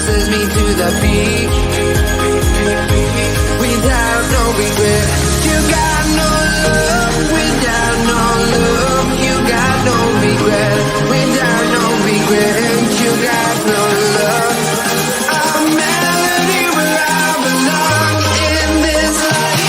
sends me to the beach without no regret. You got no love without no love. You got no regret without no regret. You got no love. A melody where I belong in this life.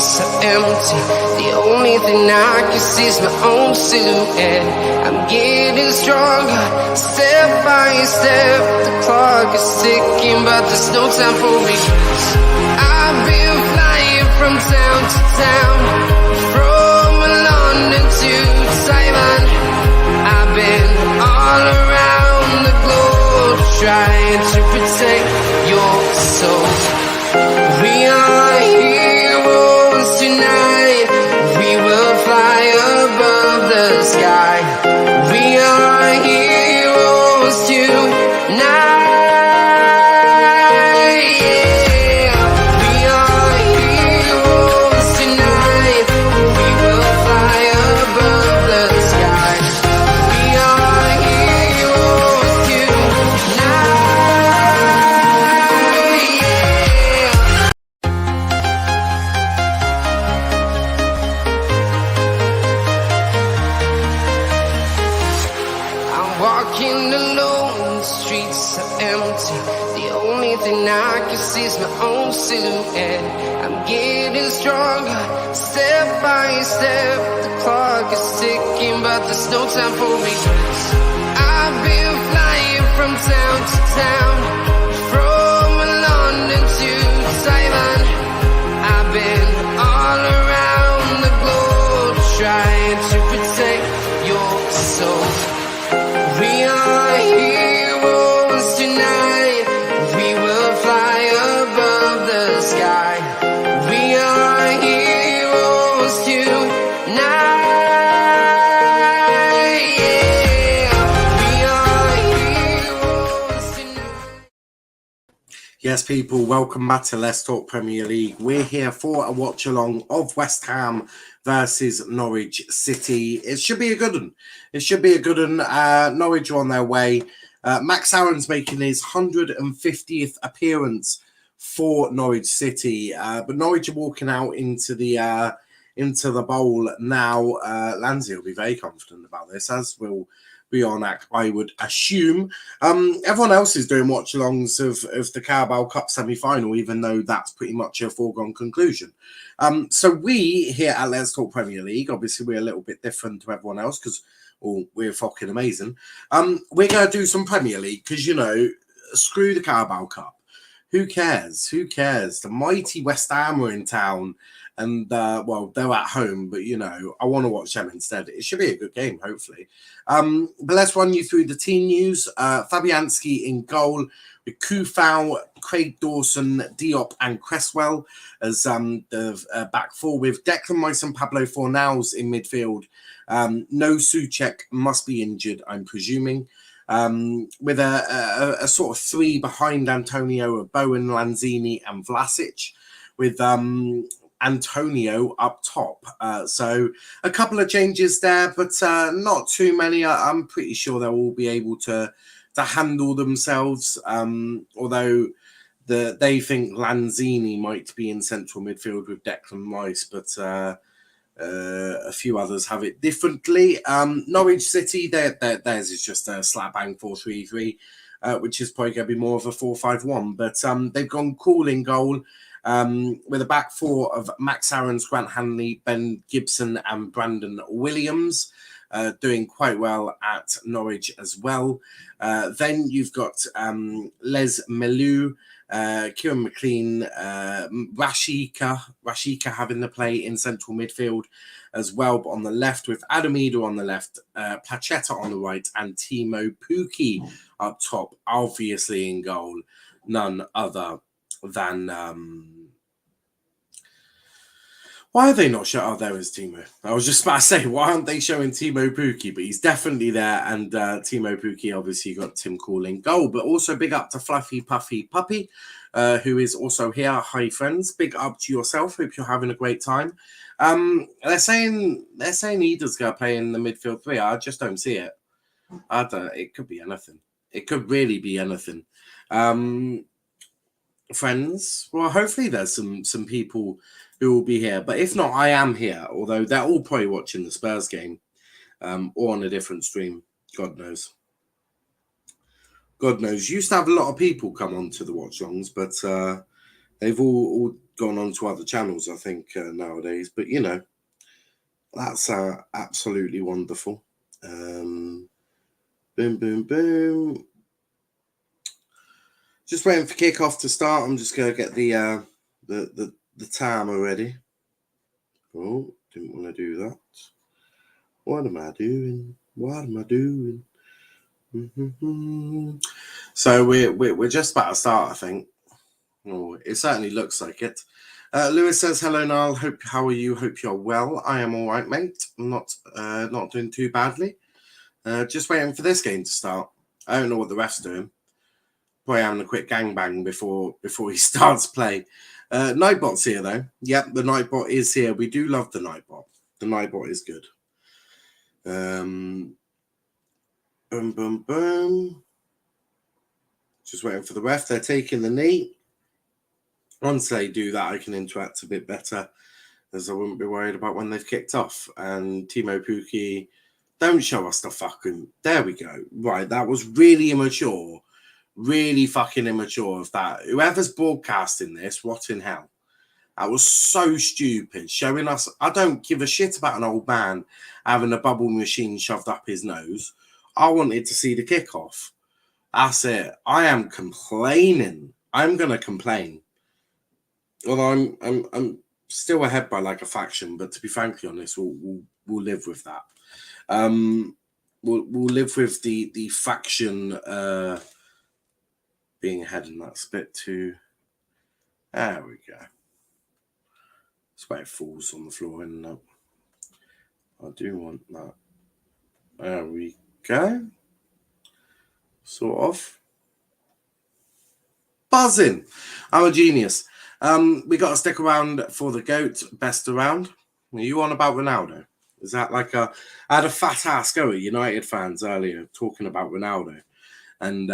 streets are empty. The only thing I can see is my own silhouette. I'm getting stronger, step by step. The clock is ticking, but there's no time for regrets. I've been flying from town to town, from London to Taiwan. I've been all around the globe, trying to protect your soul. We are heroes tonight. We will fly above the sky. We are heroes tonight. Yeah. We are heroes tonight. We will fly above the sky. We are heroes tonight. Yeah. I'm walking alone, the streets are empty. The only thing I can see is my own silhouette. I'm getting stronger, step by step. The clock is ticking, but there's no time for regrets. I've been flying from town to town, from London to Taiwan. I've been all around the globe, trying to protect your soul. We are heroes tonight. We will fly above the sky. We are heroes tonight. Yeah. We are heroes tonight. Yes, people, welcome back to Let's Talk Premier League. We're here for a watch-along of West Ham versus Norwich City. It should be a good one. Norwich are on their way. Max Aaron's making his 150th appearance for Norwich City. But Norwich are walking out into the bowl now. Lansley will be very confident about this, as will Bionak, I would assume. Everyone else is doing watch-alongs of the Carabao Cup semi-final, even though that's pretty much a foregone conclusion. So we here at Let's Talk Premier League, obviously we're a little bit different to everyone else because we're fucking amazing. We're going to do some Premier League because, you know, screw the Carabao Cup. Who cares? The mighty West Ham are in town. And, well, they're at home, but, you know, I want to watch them instead. It should be a good game, hopefully. But let's run you through the team news. Fabianski in goal with Kufau, Craig Dawson, Diop and Cresswell as the back four with Declan Rice and Pablo Fornals in midfield. No Souček must be injured, I'm presuming. With a sort of three behind Antonio of Bowen, Lanzini and Vlasic with Antonio up top. So a couple of changes there, but not too many. I'm pretty sure they'll all be able to handle themselves, although they think Lanzini might be in central midfield with Declan Rice, but a few others have it differently. Norwich City, theirs is just a slap bang 4-3-3, which is probably going to be more of a 4-5-1, but they've gone cool in goal. With a back four of Max Aarons, Grant Hanley, Ben Gibson and Brandon Williams, doing quite well at Norwich as well. Then you've got Les Melou, Kieran McLean, Rashika having the play in central midfield as well, but on the left with Adamida on the left, Pacheta on the right and Timo Pukki up top, obviously in goal, none other than why are they not showing? Oh, there is Timo. I was just about to say, why aren't they showing Timo Pukki? But he's definitely there, and Timo Pukki obviously got Tim calling goal. But also big up to Fluffy Puffy Puppy, who is also here. Hi friends, big up to yourself. Hope you're having a great time. They're saying Ida's gonna play in the midfield three. I just don't see it. I don't. It could be anything. It could really be anything. Friends, well, hopefully there's some people who will be here, but if not, I am here, although they're all probably watching the Spurs game or on a different stream. God knows. Used to have a lot of people come on to the watch-alongs, but they've all gone on to other channels, I think, nowadays. But, that's absolutely wonderful. Boom, boom, boom. Just waiting for kickoff to start. I'm just going to get the timer ready. Oh, didn't want to do that. What am I doing? What am I doing? So we're just about to start, I think. Oh, it certainly looks like it. Lewis says, hello, Niall. How are you? Hope you're well. I am all right, mate. I'm not doing too badly. Just waiting for this game to start. I don't know what the ref's doing. Probably having a quick gangbang before he starts play. Nightbot's here, though. Yep, the Nightbot is here. We do love the Nightbot. The Nightbot is good. Boom, boom, boom. Just waiting for the ref. They're taking the knee. Once they do that, I can interact a bit better, as I wouldn't be worried about when they've kicked off. And Timo Pukki, don't show us the fucking... There we go. Right, that was really immature. Really fucking immature of that. Whoever's broadcasting this, what in hell? That was so stupid. Showing us... I don't give a shit about an old man having a bubble machine shoved up his nose. I wanted to see the kickoff. That's it. I am complaining. I'm going to complain. Although I'm still ahead by like a faction, but to be frankly honest, we'll live with that. We'll live with the faction being ahead, and that's a bit too. There we go. That's why it falls on the floor, and I do want that. There we go. Sort of. Buzzing. I'm a genius. We got to stick around for the GOAT best around. Are you on about Ronaldo? Is that like I had a fat ass go at United fans earlier talking about Ronaldo, and they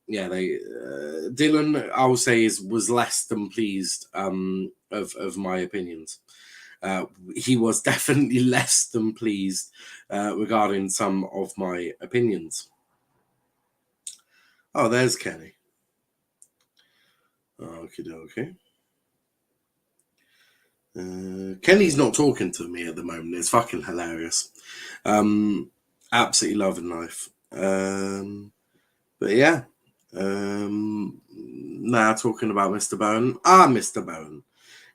Dylan, I will say, was less than pleased of my opinions. He was definitely less than pleased regarding some of my opinions. Oh, there's Kenny. Okie dokie. Kenny's not talking to me at the moment. It's fucking hilarious. Absolutely loving life. But yeah. Now talking about Mr. Bowen. Mr. Bowen.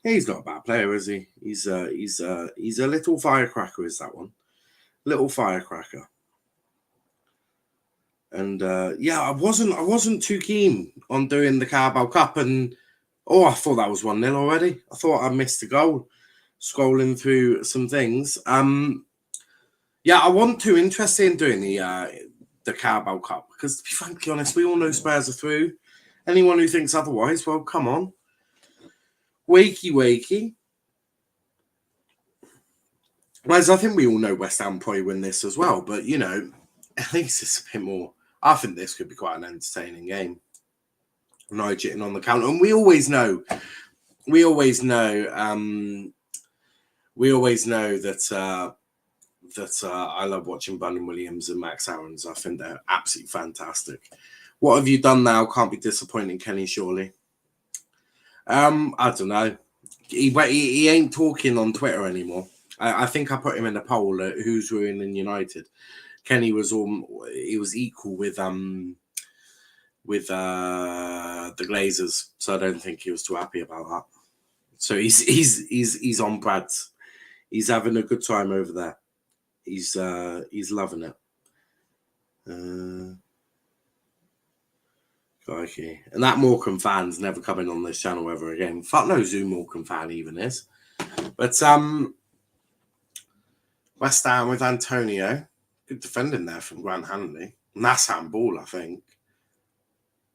He's not a bad player, is he? He's a little firecracker, is that one? Little firecracker. And I wasn't too keen on doing the Carabao Cup, and I thought that was 1-0 already. I thought I missed a goal. Scrolling through some things. I wasn't too interested in doing the Carabao Cup because, to be frankly honest, we all know Spurs are through. Anyone who thinks otherwise, well, come on. Wakey. Whereas I think we all know West Ham probably win this as well, but, at least it's a bit more. I think this could be quite an entertaining game. Norwich hitting on the counter, and we always know that I love watching Bunny Williams and Max Aarons. I think they're absolutely fantastic. What have you done now? Can't be disappointing, Kenny, surely. I don't know. He ain't talking on Twitter anymore. I think I put him in a poll at who's ruining United. Kenny was equal with the Glazers, so I don't think he was too happy about that. So he's on Brad's. He's having a good time over there. He's loving it. Crikey. And that Morecambe fan's never coming on this channel ever again. Fuck knows who Morecambe fan even is. But West Ham with Antonio. Good defending there from Grant Hanley. And that's handball, I think.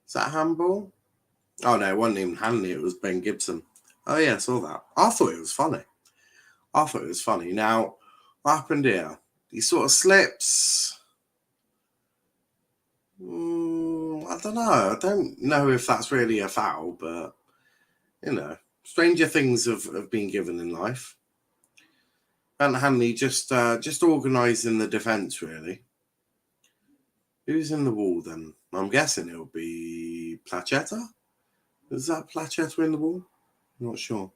Is that handball? Oh no, it wasn't even Hanley, it was Ben Gibson. Oh yeah, I saw that. I thought it was funny. Now, what happened here? He sort of slips. I don't know. I don't know if that's really a foul, but stranger things have been given in life. And Hanley just organising the defence, really. Who's in the wall then? I'm guessing it'll be Placheta. Is that Placheta in the wall? Not sure.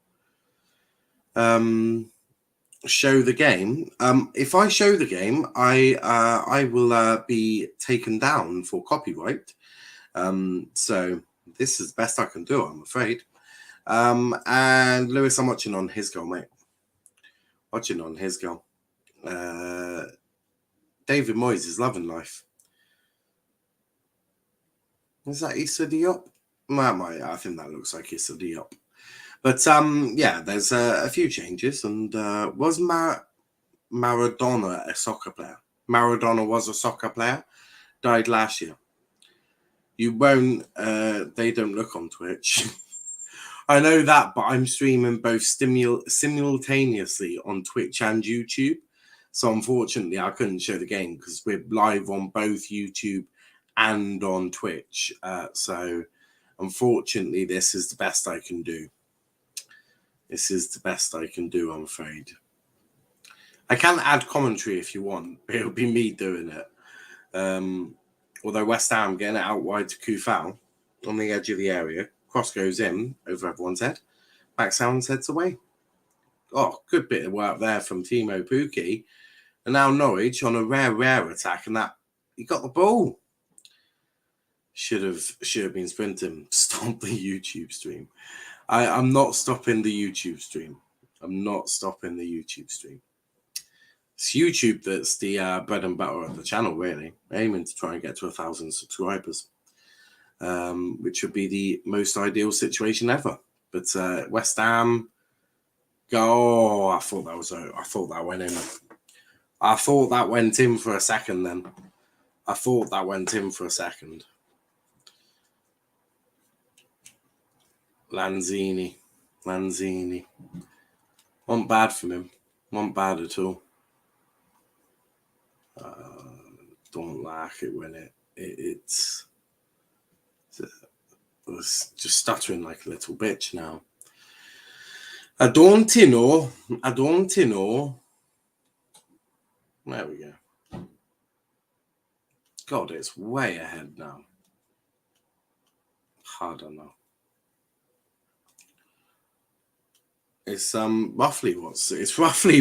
Show the game. If I show the game, I will be taken down for copyright. So this is the best I can do, I'm afraid. And Lewis, I'm watching on his goal, mate. Watching on his goal. David Moyes is loving life. Is that Issa Diop? I think that looks like Issa Diop. But yeah, there's a few changes. And was Maradona a soccer player? Maradona was a soccer player. Died last year. You won't. They don't look on Twitch. I know that, but I'm streaming both simultaneously on Twitch and YouTube. So unfortunately, I couldn't show the game because we're live on both YouTube and on Twitch. So unfortunately, this is the best I can do. This is the best I can do, I'm afraid. I can add commentary if you want. It'll be me doing it. Although West Ham getting it out wide to Kufal on the edge of the area. Cross goes in over everyone's head. Back sounds heads away. Oh, good bit of work there from Timo Pukki. And now Norwich on a rare attack, and that he got the ball. Should have been sprinting. Stop the YouTube stream. I'm not stopping the YouTube stream. I'm not stopping the YouTube stream. It's YouTube that's the bread and butter of the channel, really. Aiming to try and get to 1,000 subscribers, which would be the most ideal situation ever. But West Ham, go! I thought that went in. I thought that went in for a second. Then I thought that went in for a second. Lanzini, wasn't bad from him. Wasn't bad at all. Don't like it when it was just stuttering like a little bitch now. I don't know. There we go. God, it's way ahead now. I don't know. It's roughly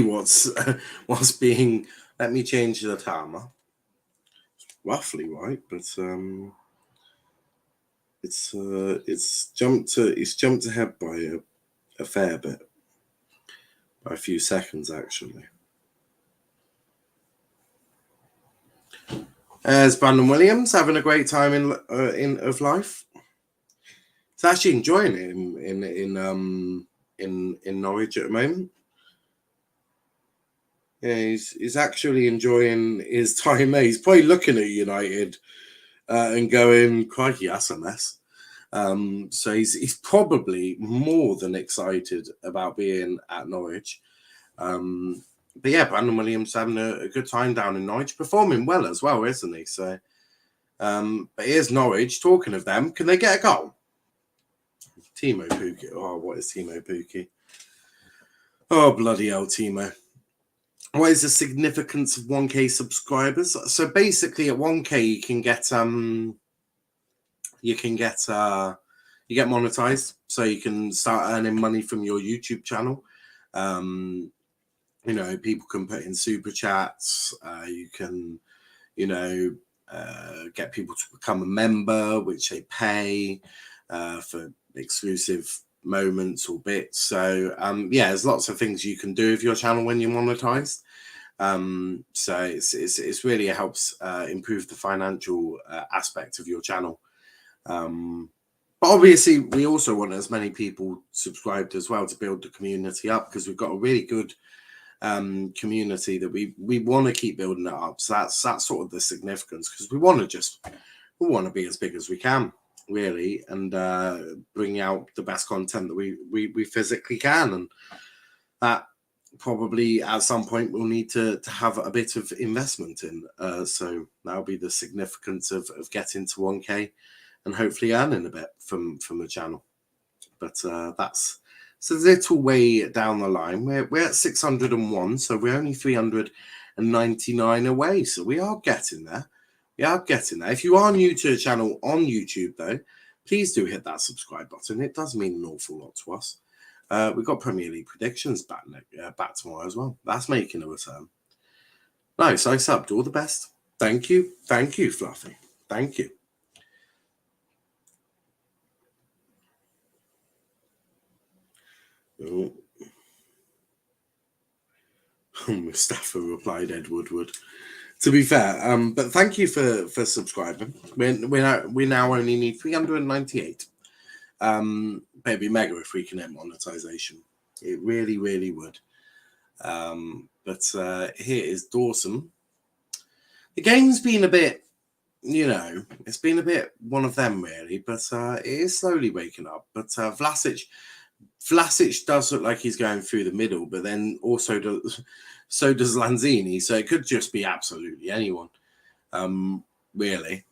what's being. Let me change the timer. It's roughly right, but it's jumped ahead by a fair bit, by a few seconds actually. There's Brandon Williams having a great time in of life. He's actually enjoying it in Norwich at the moment. Yeah, he's actually enjoying his time there. He's probably looking at United and going, crikey, that's a mess. So he's probably more than excited about being at Norwich. But yeah, Brandon Williams having a good time down in Norwich, performing well as well, isn't he? So, but here's Norwich. Talking of them, can they get a goal? Timo Pukki. Oh, what is Timo Pukki? Oh, bloody hell, Timo. What is the significance of 1K subscribers? So basically, at 1K, you get monetized, so you can start earning money from your YouTube channel. People can put in super chats. You can, get people to become a member, which they pay for exclusive moments or bits. So there's lots of things you can do with your channel when you're monetized. So it's really helps improve the financial aspect of your channel. But obviously we also want as many people subscribed as well to build the community up, because we've got a really good community that we want to keep building it up. So that's sort of the significance, because we want to be as big as we can, really, and bring out the best content that we physically can. And that probably at some point we'll need to have a bit of investment in. So that'll be the significance of getting to 1K and hopefully earning a bit from the channel. But that's a little way down the line. We're at 601, so we're only 399 away. So we are getting there. If you are new to the channel on YouTube, though, please do hit that subscribe button. It does mean an awful lot to us. We've got Premier League predictions back tomorrow as well. That's making a return. Nice, I subbed. All the best. Thank you, Fluffy. Thank you. Oh. Mustafa replied, Ed Woodward. To be fair, but thank you for subscribing. We now only need 398. But it'd be mega if we can hit monetization. It really, really would. But here is Dawson. The game's been a bit, it's been a bit one of them really, but it is slowly waking up. But Vlasic does look like he's going through the middle, but then also so does Lanzini. So it could just be absolutely anyone, really.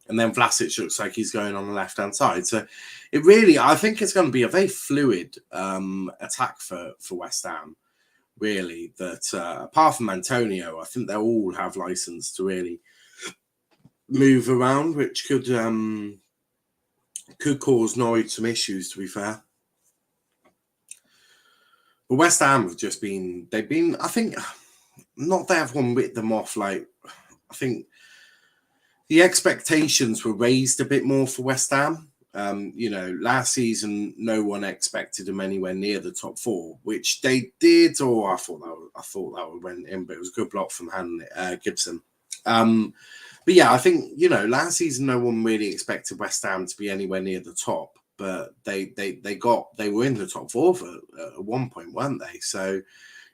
And then Vlasic looks like he's going on the left-hand side. So it really, I think it's going to be a very fluid attack for West Ham, really. That apart from Antonio, I think they'll all have license to really move around, which could cause Norwich some issues, to be fair. But West Ham have just been, I think, not that everyone writ them off. Like, I think the expectations were raised a bit more for West Ham. Last season, no one expected them anywhere near the top four, which they did. Or I thought that went in, but it was a good block from Gibson. But yeah, I think, last season, no one really expected West Ham to be anywhere near the top. But they were in the top four at one point, weren't they? So,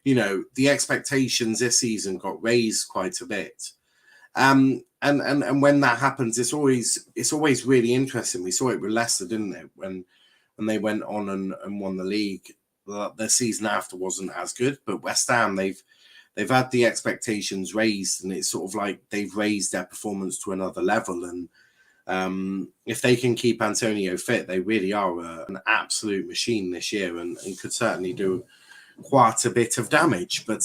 the expectations this season got raised quite a bit. And when that happens, it's always really interesting. We saw it with Leicester, didn't it? When they went on and won the league, the season after wasn't as good. But West Ham, they've had the expectations raised, and it's sort of like they've raised their performance to another level. And if they can keep Antonio fit, they really are an absolute machine this year, and could certainly do quite a bit of damage. But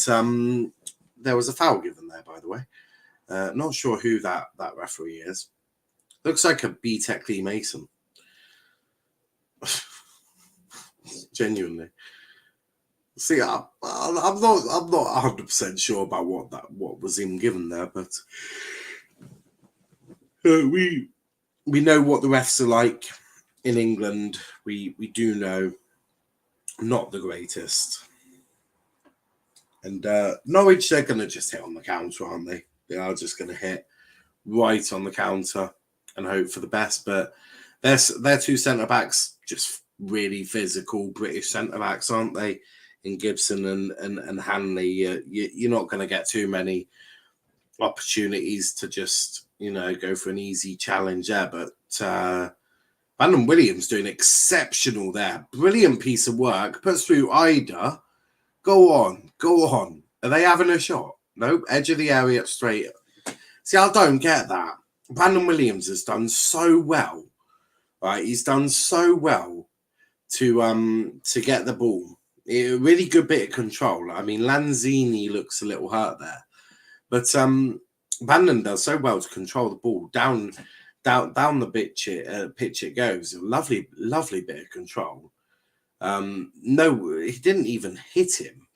there was a foul given there, by the way. Not sure who that referee is. Looks like a BTEC Lee Mason. Genuinely. See, I'm not 100% sure about what was him given there, but we know what the refs are like in England. We do know not the greatest. And Norwich, they're going to just hit on the counter, aren't they? They are just going to hit right on the counter and hope for the best. But their two centre-backs, just really physical British centre-backs, aren't they? In Gibson and Hanley, you're not going to get too many opportunities to just, go for an easy challenge there. But Brandon Williams doing exceptional there. Brilliant piece of work. Puts through Ida. Go on. Are they having a shot? Nope. Edge of the area straight. See, I don't get that. Brandon Williams has done so well. Right? He's done so well to get the ball. A really good bit of control. I mean, Lanzini looks a little hurt there. But Brandon does so well to control the ball down the pitch it goes. A lovely bit of control. No, he didn't even hit him.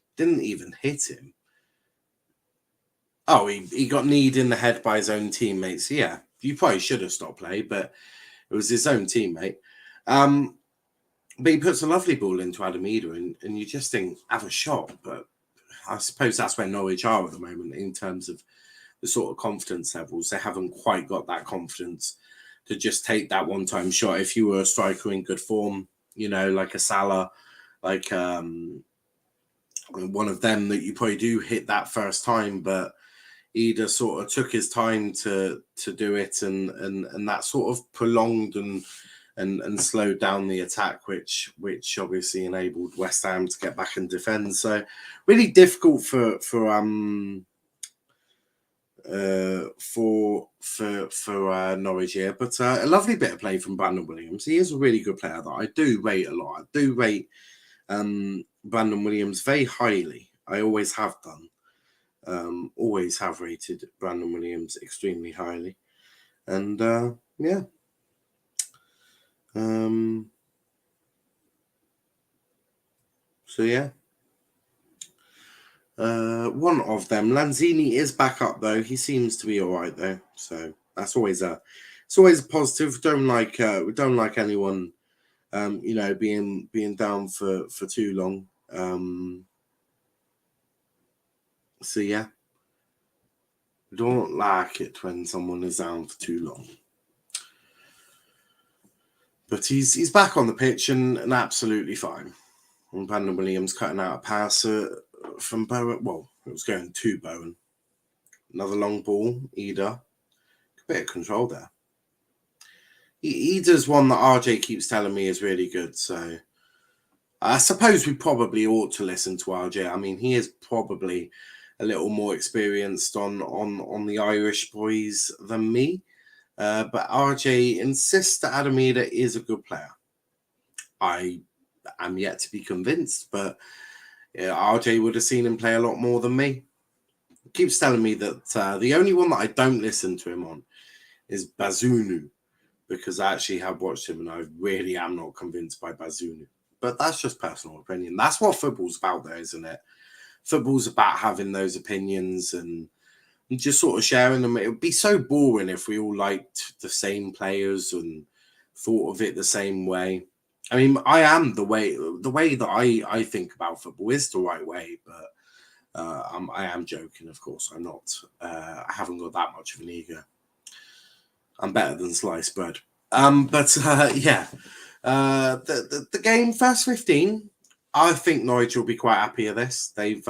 Oh, he got kneed in the head by his own teammates. Yeah, you probably should have stopped play, but it was his own teammate. But he puts a lovely ball into Adamida, and you just think, have a shot. But I suppose that's where Norwich are at the moment in terms of the sort of confidence levels. They haven't quite got that confidence to just take that one-time shot. If you were a striker in good form, like a Salah, like one of them, that you probably do hit that first time, but he just sort of took his time to do it, and that sort of prolonged and slowed down the attack, which obviously enabled West Ham to get back and defend. So really difficult for Norwich here, but a lovely bit of play from Brandon Williams. He is a really good player that I do rate a lot. I do rate Brandon Williams very highly. I always have done. Always have rated Brandon Williams extremely highly, and yeah. So yeah. One of them, Lanzini, is back up though. He seems to be all right though, so that's always a positive. We don't like anyone, being down for too long. So yeah, we don't like it when someone is down for too long. But he's back on the pitch and absolutely fine. And Brandon Williams cutting out a pass from Bowen. Well, it was going to Bowen. Another long ball, Ida. A bit of control there. Ida's one that RJ keeps telling me is really good. So I suppose we probably ought to listen to RJ. I mean, he is probably a little more experienced on the Irish boys than me. But RJ insists that Adam Ida is a good player. I am yet to be convinced, but RJ would have seen him play a lot more than me. He keeps telling me that the only one that I don't listen to him on is Bazunu, because I actually have watched him and I really am not convinced by Bazunu. But that's just personal opinion. That's what football's about, though, isn't it? Football's about having those opinions and just sort of sharing them. It would be so boring if we all liked the same players and thought of it the same way. I mean, I am the way that I think about football is the right way, but I am joking, of course. I'm not. I haven't got that much of an ego. I'm better than sliced bread. Yeah. The game, first 15, I think Norwich will be quite happy of this. They've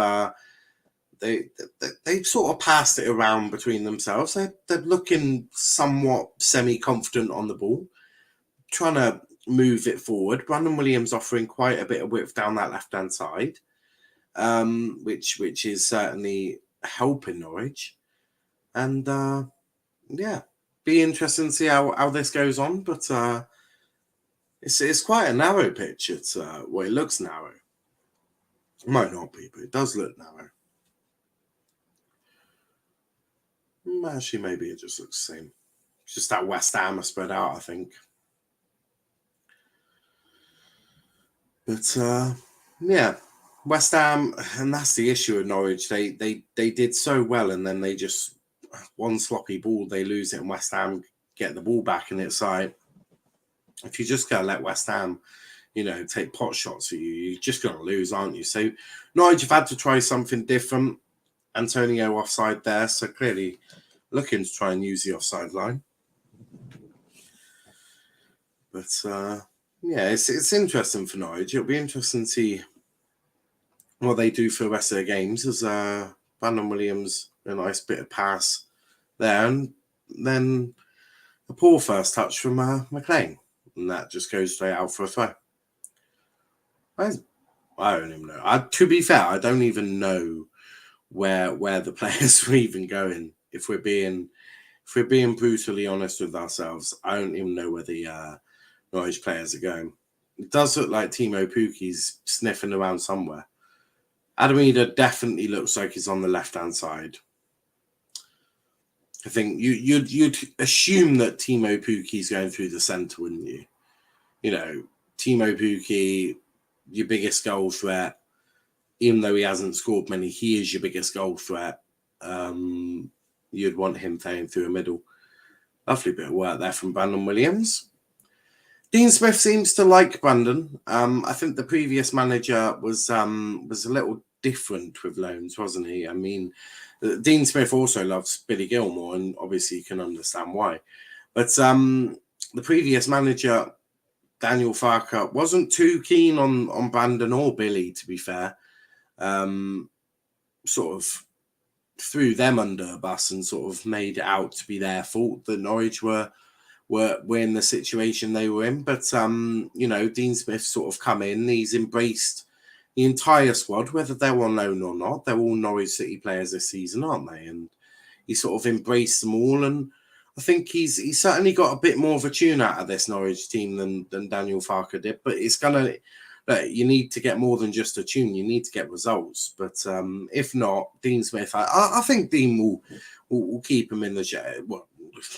sort of passed it around between themselves. They're looking somewhat semi-confident on the ball, trying to move it forward. Brandon Williams offering quite a bit of width down that left-hand side, which is certainly helping Norwich. And yeah, be interesting to see how this goes on. But it's quite a narrow pitch. It's it looks narrow. It might not be, but it does look narrow. Actually, maybe it just looks the same. It's just that West Ham are spread out, I think. But yeah, West Ham, and that's the issue with Norwich. They did so well, and then they just one sloppy ball, they lose it, and West Ham get the ball back, and it's like, if you just gotta let West Ham, take pot shots at you, you're just gonna lose, aren't you? So Norwich have had to try something different. Antonio offside there, so clearly looking to try and use the offside line. But yeah, it's interesting for Norwich. It'll be interesting to see what they do for the rest of the games, as Brandon Williams, a nice bit of pass there, and then a poor first touch from McLean, and that just goes straight out for a throw. I don't even know. To be fair, I don't even know where the players were even going. If we're being brutally honest with ourselves, I don't even know where the Norwich players are going. It does look like Timo Pukki's sniffing around somewhere. Adam Ida definitely looks like he's on the left-hand side. I think you'd assume that Timo Pukki's going through the centre, wouldn't you? Timo Pukki, your biggest goal threat. Even though he hasn't scored many, he is your biggest goal threat. You'd want him playing through the middle. Lovely bit of work there from Brandon Williams. Dean Smith seems to like Brandon. I think the previous manager was a little different with loans, wasn't he? I mean, Dean Smith also loves Billy Gilmore, and obviously you can understand why. But the previous manager, Daniel Farker, wasn't too keen on Brandon or Billy, to be fair. Sort of threw them under a bus and sort of made it out to be their fault that Norwich were in the situation they were in. But Dean Smith sort of come in, he's embraced the entire squad, whether they're on loan or not. They're all Norwich City players this season, aren't they? And he sort of embraced them all, and I think he's certainly got a bit more of a tune out of this Norwich team than Daniel Farker did. But it's gonna, you need to get more than just a tune. You need to get results. But if not, Dean Smith, I think Dean will keep him in the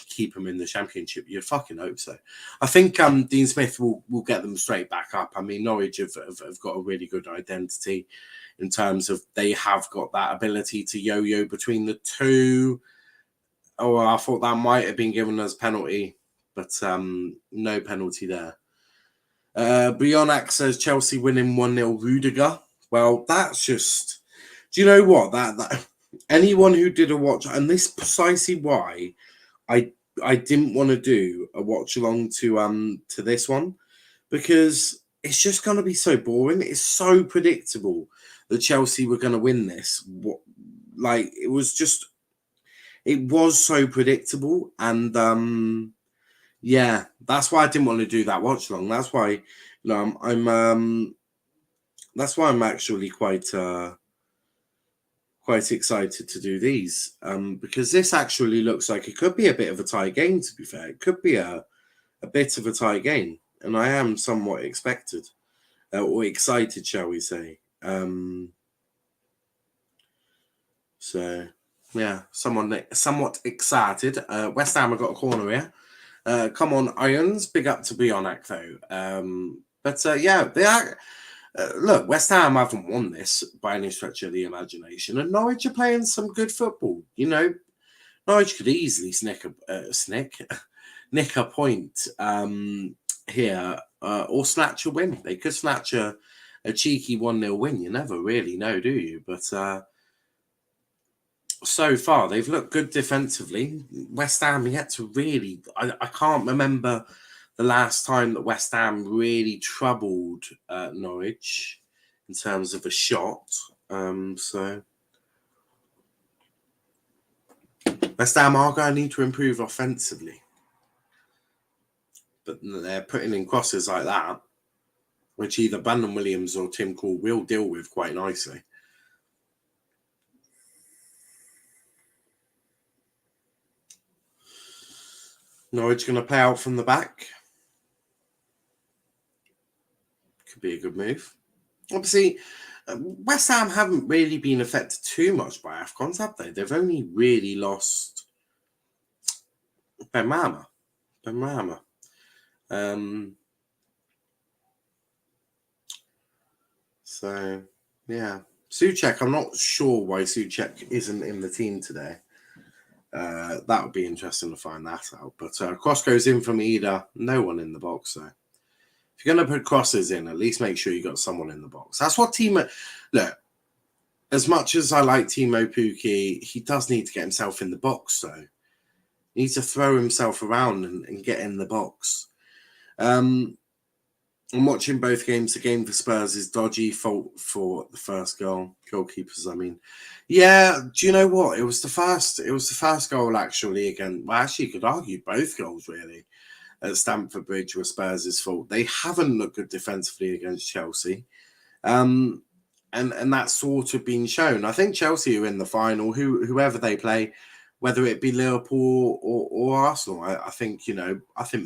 keep them in the Championship. You'd fucking hope so. I think Dean Smith will get them straight back up. I mean, Norwich have got a really good identity in terms of they have got that ability to yo-yo between the two. Oh, I thought that might have been given as penalty, but no penalty there. Bionak says Chelsea winning 1-0 Rudiger. Well, that's just... Do you know what? That anyone who did a watch... And this is precisely why I didn't want to do a watch-along to this one. Because it's just going to be so boring. It's so predictable that Chelsea were going to win this. It was so predictable. And... yeah, that's why I didn't want to do that watch along. That's why, that's why I'm actually quite excited to do these. Because this actually looks like it could be a bit of a tie game. To be fair, it could be a bit of a tie game, and I am somewhat expected or excited, shall we say? So yeah, somewhat excited. West Ham have got a corner here. Come on, Irons. Big up to Bionak, though. Yeah, they are. Look, West Ham haven't won this by any stretch of the imagination, and Norwich are playing some good football. You know, Norwich could easily nick a point here, or snatch a win. They could snatch a cheeky 1-0 win. You never really know, do you? But so far, they've looked good defensively. West Ham yet to really... I can't remember the last time that West Ham really troubled Norwich in terms of a shot. So West Ham are going to need to improve offensively. But they're putting in crosses like that, which either Brandon Williams or Tim Cole will deal with quite nicely. Norwich going to play out from the back. Could be a good move. Obviously, West Ham haven't really been affected too much by AFCONs, have they? They've only really lost Benrahma. So, yeah. Souček, I'm not sure why Souček isn't in the team today. That would be interesting to find that out. But cross goes in from Ida. No one in the box, so if you're going to put crosses in, at least make sure you got someone in the box. That's what Timo... Look, as much as I like Timo Pukki, he does need to get himself in the box, though. He needs to throw himself around and get in the box. I'm watching both games. The game for Spurs is dodgy. Fault for the first goal. Goalkeepers, I mean. Yeah, do you know what? It was the first goal, actually, again. Well, actually, you could argue both goals, really, at Stamford Bridge were Spurs' fault. They haven't looked good defensively against Chelsea. And that's sort of been shown. I think Chelsea are in the final, whoever they play, whether it be Liverpool or Arsenal. I think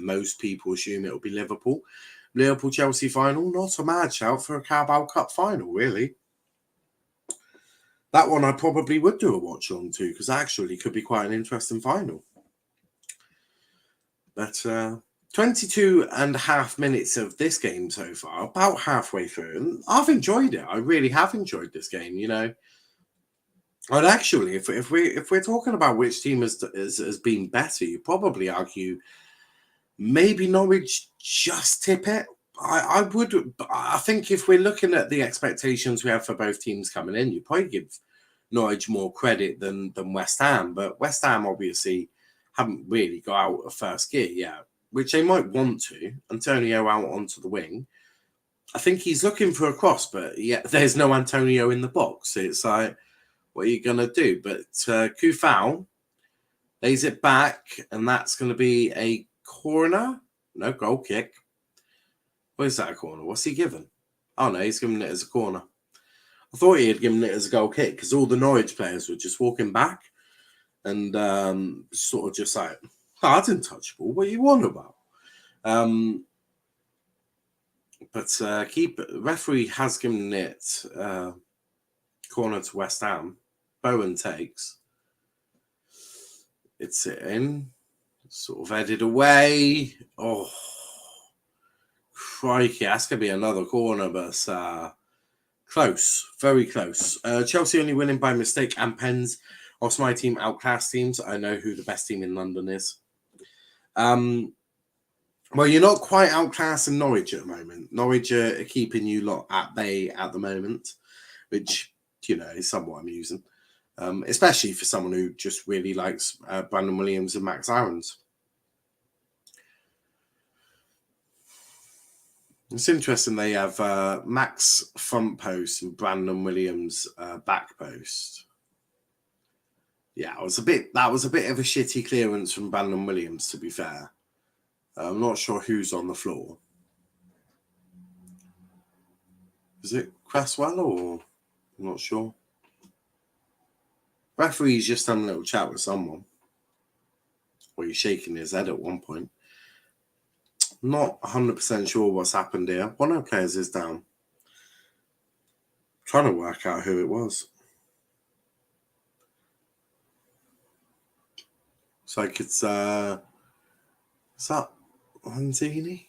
most people assume it'll be Liverpool. Liverpool-Chelsea final, not a mad shout for a Carabao Cup final, really. That one I probably would do a watch on to, because actually could be quite an interesting final. But 22 and a half minutes of this game so far, about halfway through, and I've enjoyed it. I really have enjoyed this game, you know. And actually, if we're talking about which team has been better, you probably argue maybe Norwich just tip it. I think if we're looking at the expectations we have for both teams coming in, you'd probably give Norwich more credit than West Ham. But West Ham obviously haven't really got out of first gear yet, which they might want to. Antonio out onto the wing. I think he's looking for a cross, but yeah, there's no Antonio in the box. It's like, what are you going to do? But Kufau lays it back, and that's going to be a corner. No, goal kick. What is that, a corner? What's he given? Oh, no, he's given it as a corner. I thought he had given it as a goal kick because all the Norwich players were just walking back and sort of just like, oh, that's untouchable. What are you on about? But referee has given it corner to West Ham. Bowen takes. It's in. Sort of headed away. Oh, crikey. That's going to be another corner, but close. Very close. Chelsea only winning by mistake and pens. Whilst my team outclass teams, I know who the best team in London is. Well, you're not quite outclassing Norwich at the moment. Norwich are keeping you lot at bay at the moment, which, you know, is somewhat amusing. Especially for someone who just really likes Brandon Williams and Max Aarons. It's interesting they have Max front post and Brandon Williams back post. Yeah, that was a bit of a shitty clearance from Brandon Williams, to be fair. I'm not sure who's on the floor. Is it Cresswell or I'm not sure. Referee's just having a little chat with someone. Or he's shaking his head at one point. Not 100% sure what's happened here. One of the players is down. I'm trying to work out who it was. It's like it's is that Lanzini?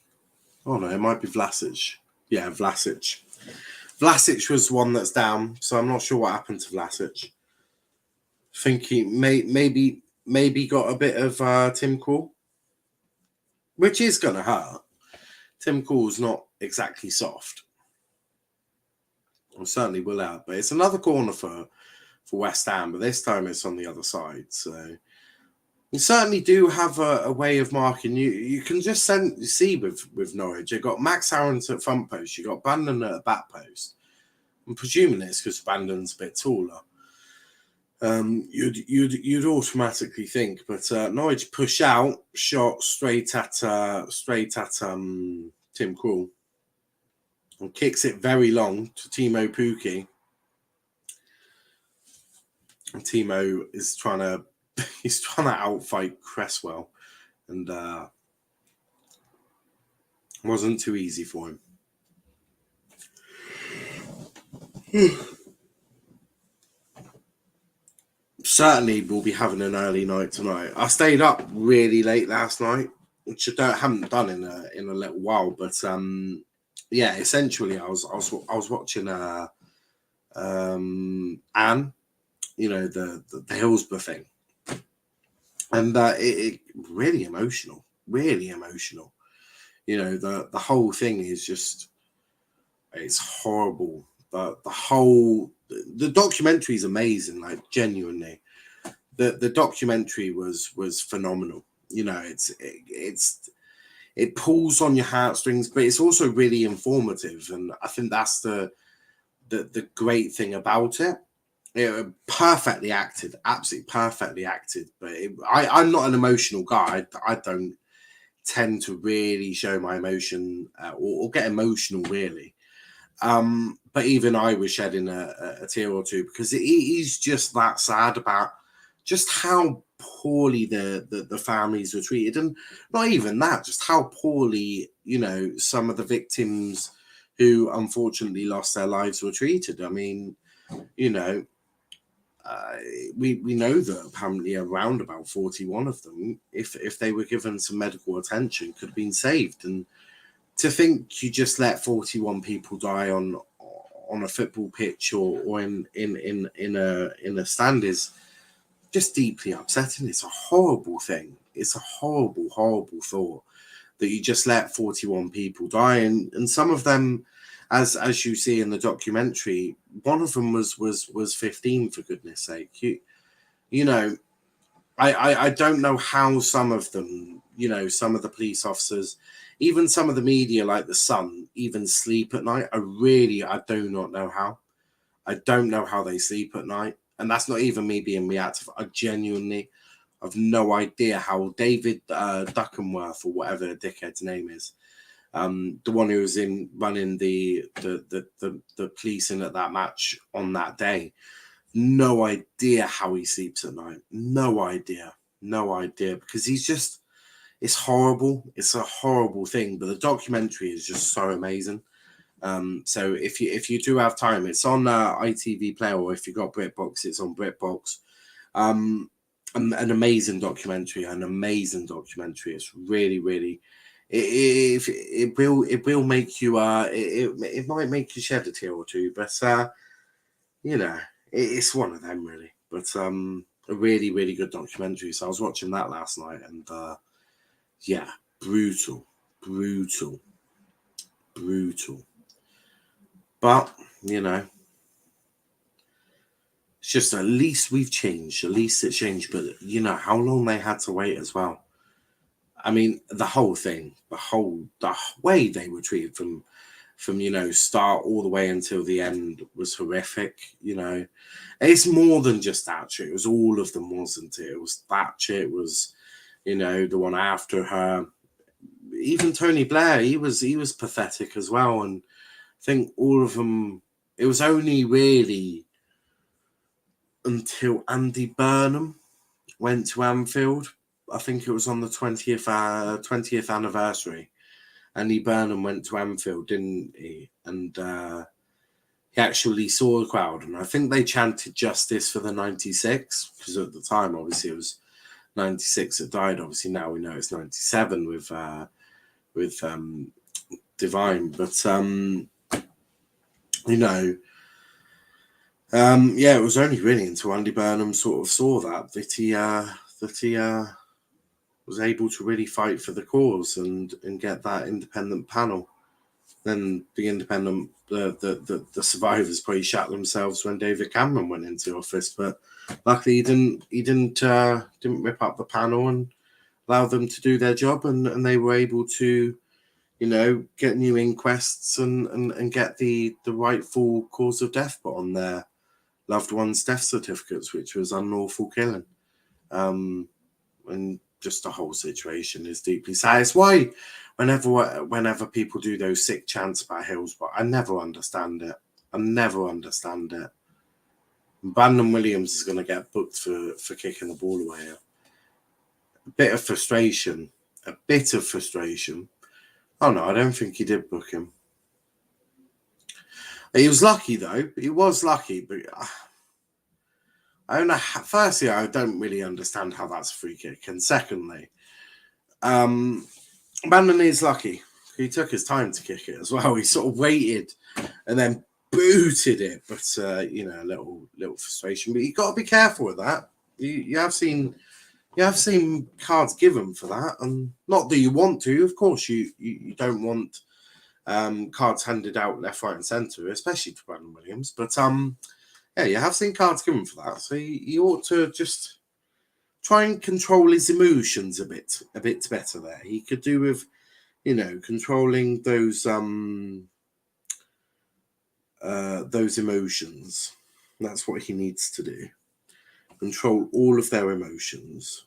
Oh no, it might be Vlasic. Yeah, Vlasic. Vlasic was one that's down, so I'm not sure what happened to Vlasic. I think he maybe got a bit of Tim Krul, which is going to hurt. Tim Krul's not exactly soft. Or certainly will hurt, but it's another corner for West Ham, but this time it's on the other side. So you certainly do have a way of marking. You can just see with Norwich, you've got Max Aarons at front post, you've got Brandon at back post. I'm presuming it's because Brandon's a bit taller. You'd automatically think, but Norwich push out, shot straight at Tim Krul, and kicks it very long to Timo Pukki. And Timo is trying to outfight Cresswell, and wasn't too easy for him. Certainly we'll be having an early night tonight. I stayed up really late last night, which I haven't done in a little while, but yeah, essentially I was watching Anne, you know, the Hillsborough thing. And it really emotional. You know, the whole thing is just, it's horrible. But the documentary is amazing, like genuinely. The documentary was phenomenal. You know, it pulls on your heartstrings, but it's also really informative. And I think that's the great thing about it. Perfectly acted, absolutely perfectly acted. But I'm not an emotional guy. I don't tend to really show my emotion or get emotional really. But even I was shedding a tear or two because it is just that sad about just how poorly the families were treated, and not even that, just how poorly, you know, some of the victims who unfortunately lost their lives were treated. I mean, you know, we know that apparently around about 41 of them, if they were given some medical attention, could have been saved. And to think you just let 41 people die on a football pitch or in a stand is just deeply upsetting. It's a horrible thing. It's a horrible thought that you just let 41 people die, and some of them, as you see in the documentary, one of them was 15, for goodness sake. You know, I don't know how some of them, you know, some of the police officers, even some of the media like The Sun, even sleep at night. I do not know how. I don't know how they sleep at night. And that's not even me being reactive. I genuinely have no idea how David Duckenworth, or whatever the dickhead's name is, the one who was running the policing at that match on that day, no idea how he sleeps at night. No idea, because he's just, it's horrible. It's a horrible thing, but the documentary is just so amazing. So if you do have time, it's on ITV Play, or if you got BritBox, it's on BritBox. an amazing documentary. It's really, really. It will make you it might make you shed a tear or two, but you know, it's one of them really. But a really, really good documentary. So I was watching that last night, and yeah, brutal. But you know, it's just at least we've changed. At least it's changed. But you know how long they had to wait as well. I mean, the whole thing, the way they were treated from you know start all the way until the end was horrific. You know, it's more than just Thatcher. It was all of them, wasn't it? It was Thatcher. It was you know the one after her. Even Tony Blair, he was pathetic as well. And I think all of them. It was only really until Andy Burnham went to Anfield. I think it was on the 20th anniversary. Andy Burnham went to Anfield, didn't he? And he actually saw the crowd, and I think they chanted justice for the 96, because at the time, obviously, it was 96 that died. Obviously, now we know it's 97 with Divine. But you know, yeah, it was only really until Andy Burnham sort of saw that he was able to really fight for the cause and get that independent panel. Then the survivors probably shat themselves when David Cameron went into office, but luckily he didn't rip up the panel and allow them to do their job, and they were able to, you know, get new inquests and get the rightful cause of death put on their loved ones' death certificates, which was unlawful killing. And just the whole situation is deeply sad. It's why whenever people do those sick chants about Hillsborough, I never understand it. Brandon Williams is going to get booked for kicking the ball away. A bit of frustration. Oh no, I don't think he did book him. He was lucky though. He was lucky, but I don't know. Firstly, I don't really understand how that's a free kick, and secondly, Brandon is lucky. He took his time to kick it as well. He sort of waited and then booted it, but you know, a little frustration. But you got to be careful with that. You have seen cards given for that, and not that you want to. Of course, you don't want cards handed out left, right, and centre, especially to Brandon Williams. But yeah, you have seen cards given for that, so he ought to just try and control his emotions a bit better there. He could do with, you know, controlling those emotions. That's what he needs to do. Control all of their emotions.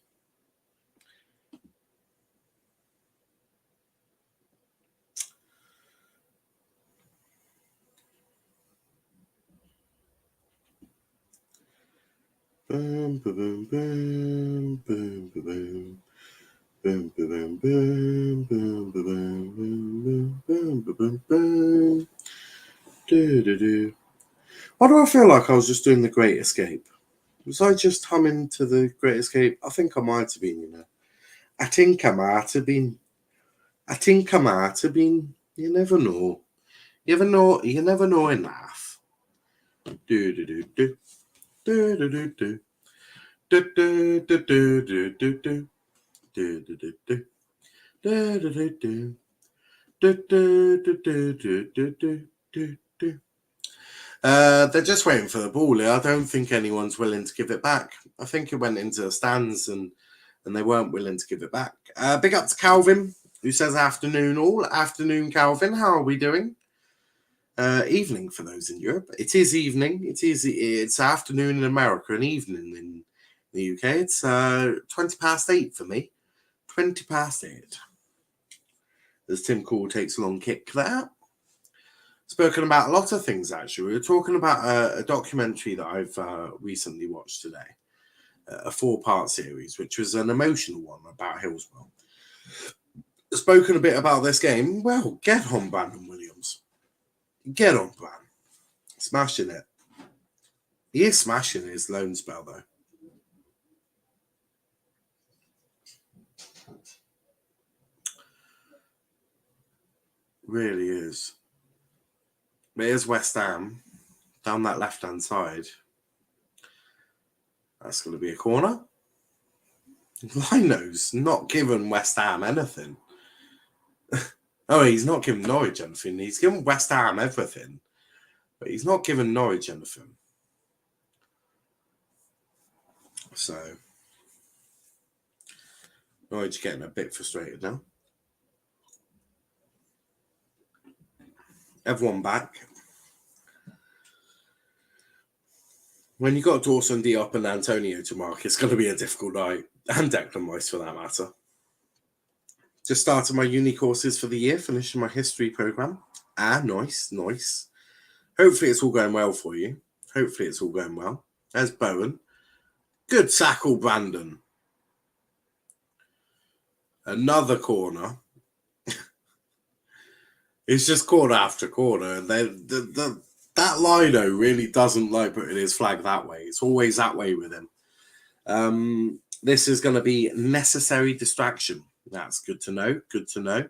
Boom, boom, boom, boom, boom, boom, boom, boom, boom, boom, boom, boom, boom, boom, boom. Do. Why do I feel like I was just doing the Great Escape? Was I just humming to the Great Escape? I think I might have been, you know. I think I might have been. You never know. You never know in life. Do do do do. Do do do do. Do do do do do do do. Do do do do. Do do do do. Do do do do do do do do. They're just waiting for the ball here. I don't think anyone's willing to give it back. I think it went into the stands and they weren't willing to give it back. Big up to Calvin, who says afternoon all. Afternoon, Calvin. How are we doing? Evening for those in Europe. It is evening. It's afternoon in America and evening in the UK. It's 8:20 for me. 8:20. As Tim Cole takes a long kick there. Spoken about a lot of things, actually. We were talking about a documentary that I've recently watched today, a 4-part series, which was an emotional one about Hillsborough. Spoken a bit about this game. Well, get on, Brandon Williams. Get on, Bran. Smashing it. He is smashing his loan spell, though. Really is. But here's West Ham down that left-hand side. That's going to be a corner. Lino's not given West Ham anything. Oh, he's not given Norwich anything. He's given West Ham everything. But he's not given Norwich anything. So, Norwich getting a bit frustrated now. Everyone back. When you got Dawson, Diop and Antonio to mark, it's going to be a difficult night. And Declan Rice for that matter. Just started my uni courses for the year, finishing my history program. Nice. Hopefully it's all going well for you. Hopefully it's all going well. There's Bowen. Good tackle, Brandon. Another corner. It's just corner after corner. And that Lino really doesn't like putting his flag that way. It's always that way with him. This is going to be necessary distraction. That's good to know. Good to know.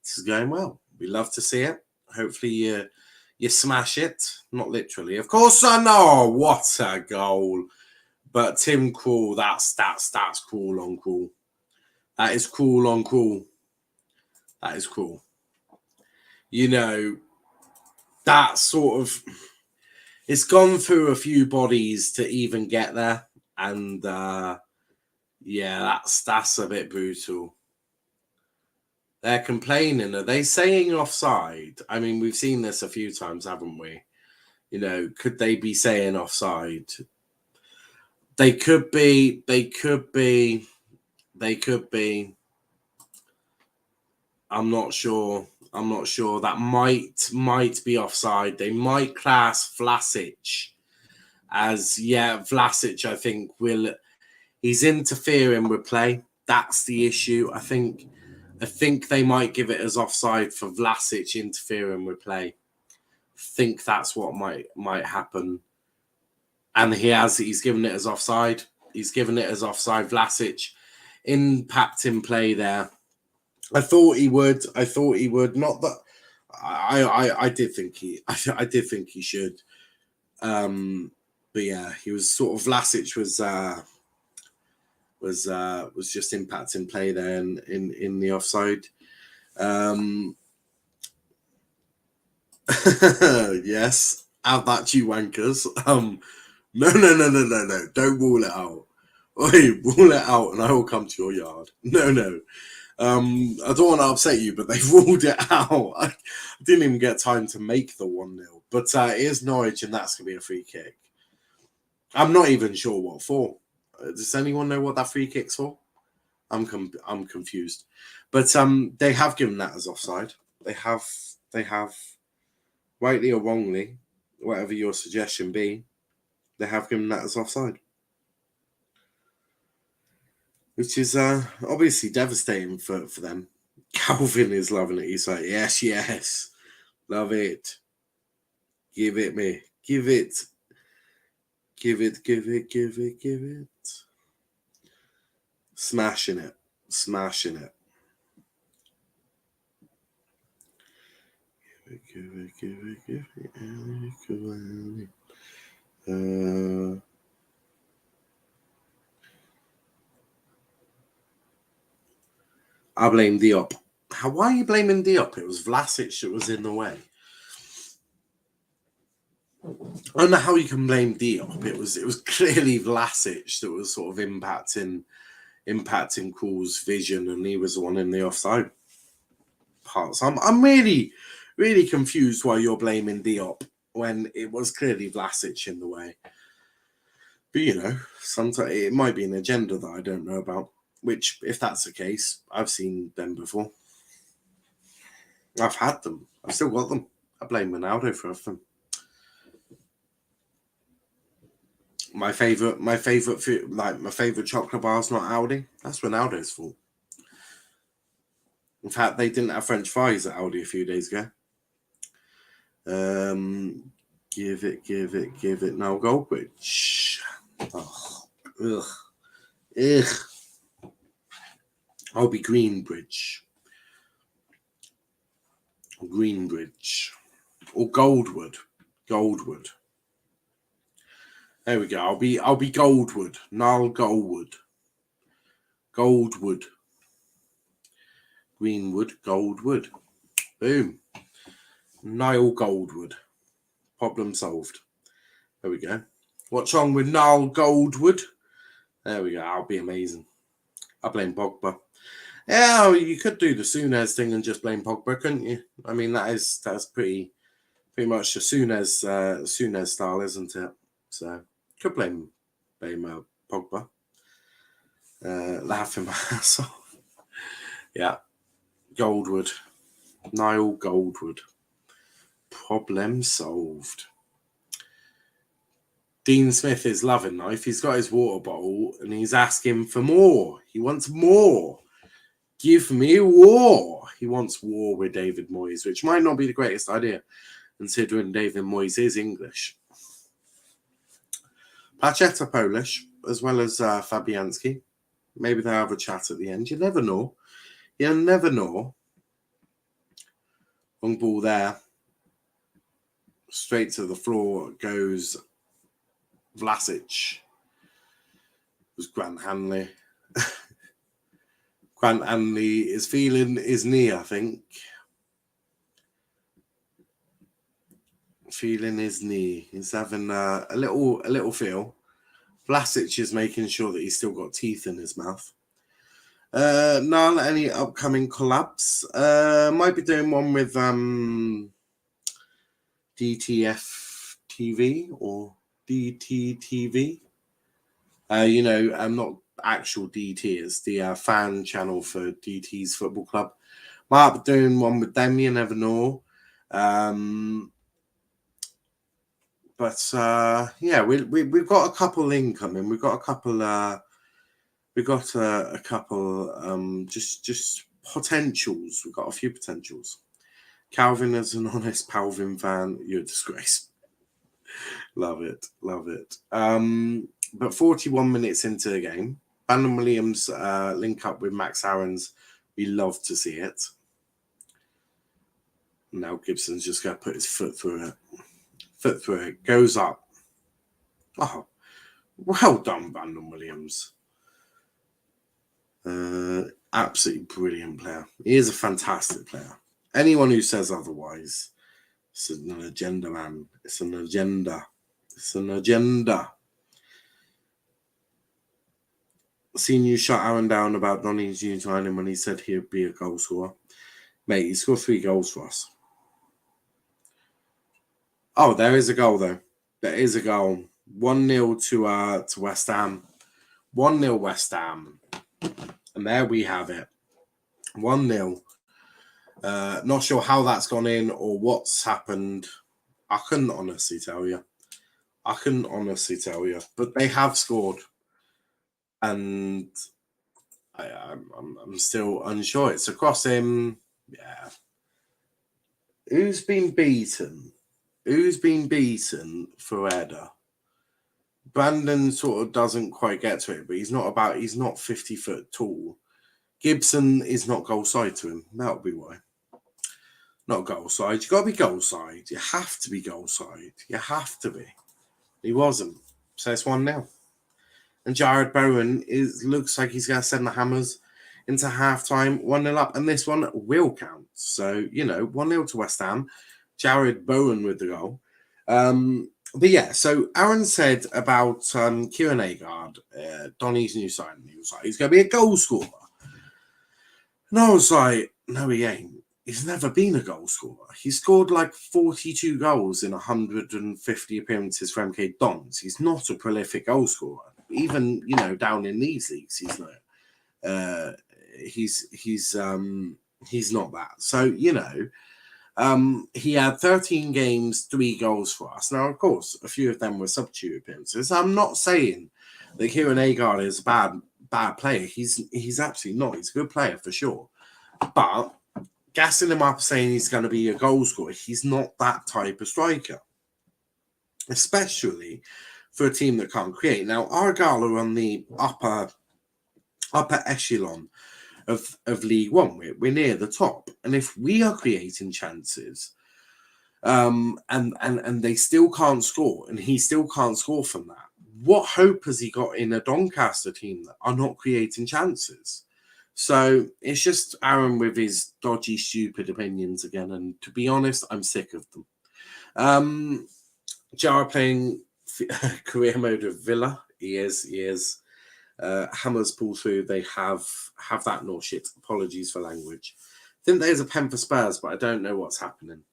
This is going well. We love to see it. Hopefully you smash it. Not literally. Of course I know. What a goal. But Tim Krul, that's cool on cool. That is cool on cool. That is cool. You know, that sort of... It's gone through a few bodies to even get there. And, yeah, that's a bit brutal. They're complaining. Are they saying offside? I mean, we've seen this a few times, haven't we? You know, could they be saying offside? They could be. They could be. They could be. I'm not sure. I'm not sure. That might be offside. They might class Vlasic as, yeah, Vlasic, I think, he's interfering with play. That's the issue. I think they might give it as offside for Vlasic interfering with play. I think that's what might happen. And he's given it as offside. He's given it as offside. Vlasic impacting play there. I thought he would. Not that I did think he should. But yeah, he was sort of Vlasic was just impacting play there in the offside. Yes, have that, you wankers. No. Don't rule it out. Oi, rule it out and I will come to your yard. No. I don't want to upset you, but they've ruled it out. I didn't even get time to make the 1-0. But it is Norwich, and that's going to be a free kick. I'm not even sure what for. Does anyone know what that free kick's for? I'm confused. But they have given that as offside. They have, rightly or wrongly, whatever your suggestion be, they have given that as offside. Which is obviously devastating for them. Calvin is loving it. He's like, yes. Love it. Give it me. Give it. Smashing it. Give it. I blame Diop. Why are you blaming Diop? It was Vlasic that was in the way. I don't know how you can blame Diop. It was clearly Vlasic that was sort of impacting Krul's vision, and he was the one in the offside part. So I'm really, really confused why you're blaming Diop when it was clearly Vlasic in the way. But you know, sometimes it might be an agenda that I don't know about. Which, if that's the case, I've seen them before. I've had them. I've still got them. I blame Ronaldo for them. My favorite chocolate bar is not Aldi. That's Ronaldo's fault. In fact, they didn't have French fries at Aldi a few days ago. Give it. Now Goldbridge. Oh, ugh. I'll be Greenbridge. Greenbridge. Or Goldwood. Goldwood. There we go. I'll be Goldwood. Niall Goldwood. Goldwood. Greenwood. Goldwood. Boom. Niall Goldwood. Problem solved. There we go. What's wrong with Niall Goldwood? There we go. I'll be amazing. I blame Pogba. Yeah, you could do the Souness thing and just blame Pogba, couldn't you? I mean, that's pretty much the Souness style, isn't it? So could blame Pogba. Laughing my ass off. Yeah, Goldwood, Niall Goldwood. Problem solved. Dean Smith is loving life. He's got his water bottle and he's asking for more. He wants more. Give me war. He wants war with David Moyes, which might not be the greatest idea, considering David Moyes is English. Pacheta Polish, as well as Fabianski. Maybe they'll have a chat at the end. You never know. You never know. Long ball there. Straight to the floor goes Vlasic. It was Grant Hanley. Grant Hanley is feeling his knee, I think. Feeling his knee. He's having a little feel. Vlasic is making sure that he's still got teeth in his mouth. Niall, any upcoming collabs? Might be doing one with DTF TV or DTTV. I'm not actual DT, it's the fan channel for DT's football club. Might be doing one with them, you never know. But yeah, we've got a couple incoming. We've got a couple. Just potentials. We've got a few potentials. Calvin, as an honest Palvin fan, you're a disgrace. Love it. But 41 minutes into the game, Brandon Williams link up with Max Aarons. We love to see it. Now Gibson's just going to put his foot through it. Goes up. Oh, well done, Brandon Williams. Absolutely brilliant player. He is a fantastic player. Anyone who says otherwise, it's an agenda, man. It's an agenda. Seen you shut Aaron down about Donny's new signing when he said he'd be a goal scorer. Mate, he scored 3 goals for us. Oh, there is a goal, though. There is a goal. 1-0 to West Ham. 1-0 West Ham. And there we have it. 1-0. Not sure how that's gone in or what's happened. I couldn't honestly tell you. But they have scored. And I'm still unsure. It's across him. Yeah. Who's been beaten for header? Brandon sort of doesn't quite get to it, but he's not 50 foot tall. Gibson is not goal side to him. That'll be why. Not goal side. You got to be goal side. You have to be goal side. You have to be. He wasn't. So it's 1-0. And Jared Bowen looks like he's going to send the Hammers into halftime, 1-0 up, and this one will count. So 1-0 to West Ham. Jared Bowen with the goal. But yeah, so Aaron said about Kieran Agard, Donny's new signing. He was like, he's going to be a goal scorer. And I was like, no, he ain't. He's never been a goal scorer. He scored like 42 goals in 150 appearances for MK Dons. He's not a prolific goal scorer. Even, down in these leagues, he's not. He's not that. So, he had 13 games, 3 goals for us. Now, of course, a few of them were substitute appearances. I'm not saying that Kieran Agard is a bad player. He's absolutely not. He's a good player for sure. But gassing him up saying he's going to be a goal scorer, he's not that type of striker. Especially for a team that can't create. Now, Argyle are on the upper echelon of League One. We're near the top, and if we are creating chances, and they still can't score, and he still can't score from that, what hope has he got in a Doncaster team that are not creating chances? So it's just Aaron with his dodgy, stupid opinions again, and to be honest, I'm sick of them. Jara playing career mode of Villa. He is. Hammers pull through. They have that nor shit. Apologies for language. I think there's a pen for Spurs, but I don't know what's happening.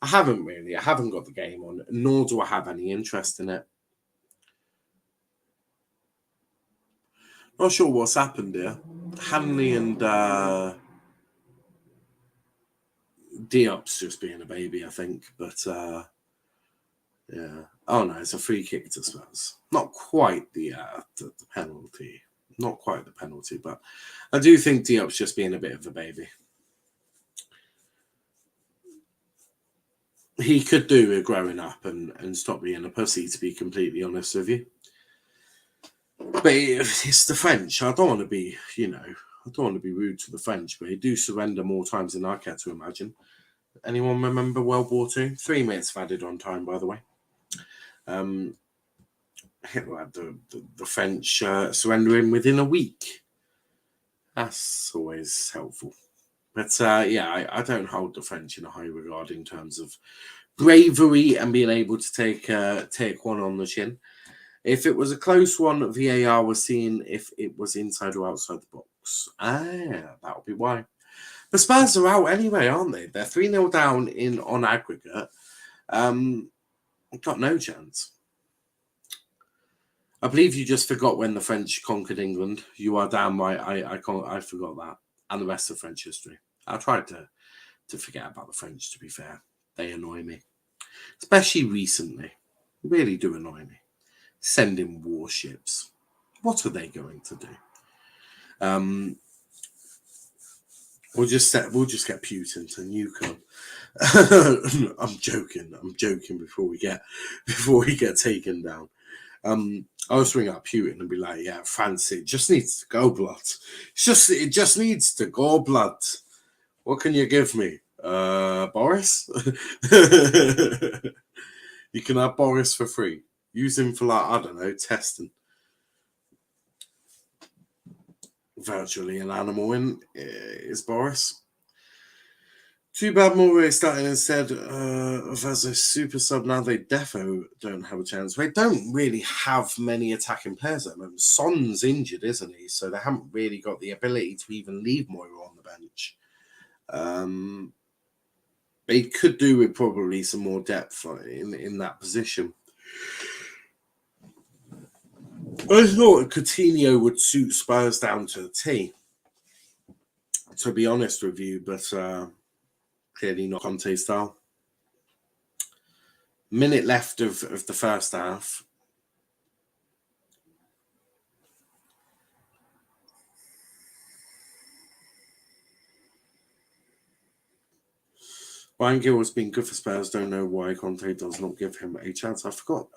I haven't got the game on, nor do I have any interest in it. Not sure what's happened here. Hanley and Diop's just being a baby, I think. But yeah. Oh no, it's a free kick to Spurs. Not quite the penalty. Not quite the penalty, but I do think Diop's just being a bit of a baby. He could do with growing up and stop being a pussy, to be completely honest with you. But it's the French. I don't want to be, I don't want to be rude to the French, but they do surrender more times than I care to imagine. Anyone remember World War II? 3 minutes of added on time, by the way. Hitler had the French surrendering within a week. That's always helpful. But I don't hold the French in a high regard in terms of bravery and being able to take one on the chin. If it was a close one, VAR was seeing if it was inside or outside the box. That would be why. The Spurs are out anyway, aren't they? They're 3-0 down on aggregate. Got no chance. I believe you just forgot when the French conquered England. You are damn right. I forgot that. And the rest of French history. I tried to forget about the French, to be fair. They annoy me. Especially recently. They really do annoy me. Sending warships. What are they going to do? We'll just get Putin to nuke them. I'm joking before we get taken down. I was ring up Putin and be like, yeah, France, it just needs to go blood. It just needs to go blood. What can you give me? Boris? You can have Boris for free. Use him for, like, I don't know, testing. Virtually an animal is Boris. Too bad Moore starting instead as a super sub. Now they defo don't have a chance. They don't really have many attacking players at the moment. Son's injured, isn't he? So they haven't really got the ability to even leave Moira on the bench. They could do with probably some more depth in that position. I thought Coutinho would suit Spurs down to the T, to be honest with you, but clearly not Conte style. Minute left of the first half. Ryan Gill has been good for Spurs. Don't know why Conte does not give him a chance. I forgot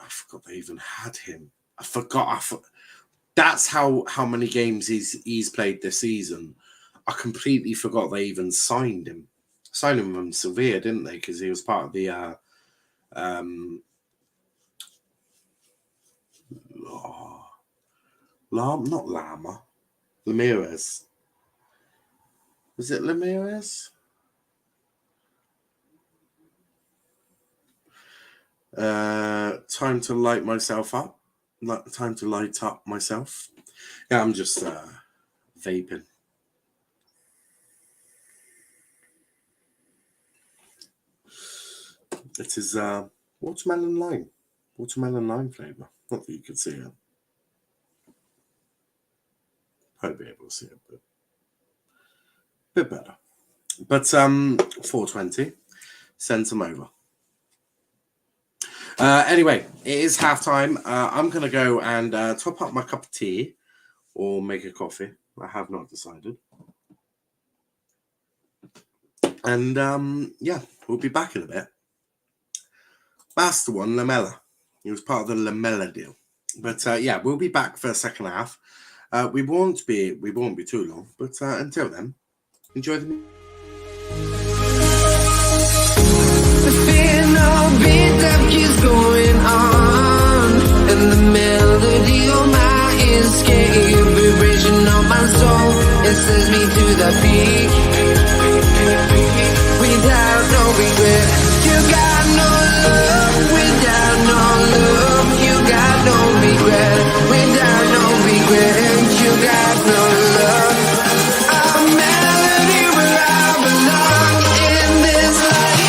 they even had him. I forgot. That's how many games he's played this season. I completely forgot they even signed him. Signed him from Sevilla, didn't they? Because he was part of the not Lama, Ramirez. Was it Ramirez? Time to light myself up. Time to light up myself. Yeah, I'm just vaping. It is watermelon lime flavour. Not that you could see it. Probably be able to see it, but a bit better. But 4:20, send them over. Anyway, it is halftime. I'm going to go and top up my cup of tea or make a coffee. I have not decided. And yeah, we'll be back in a bit. That's the one, Lamella. He was part of the Lamella deal. But yeah, we'll be back for the second half. We won't be too long, but until then, enjoy the. The fear no beat that keeps going on, and the melody of my escape, vibration of my soul, it sends me to the peak. Without no regret, you got no love. Without no love, you got no regret. Without no regret, you got no love. A melody where I belong in this life.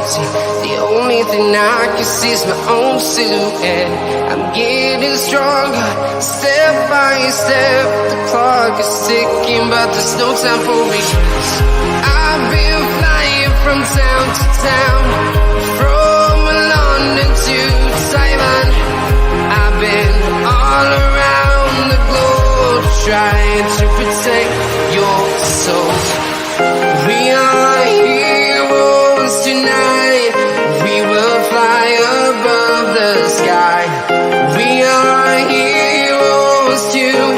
See, the only thing I can see is my own silhouette. I'm getting stronger, step by step. The clock is ticking, but there's no time for regrets. I've been flying from town to town, from London to Taiwan. I've been all around the globe, trying to protect your soul. We are heroes tonight. We will fly above the sky. We are heroes tonight.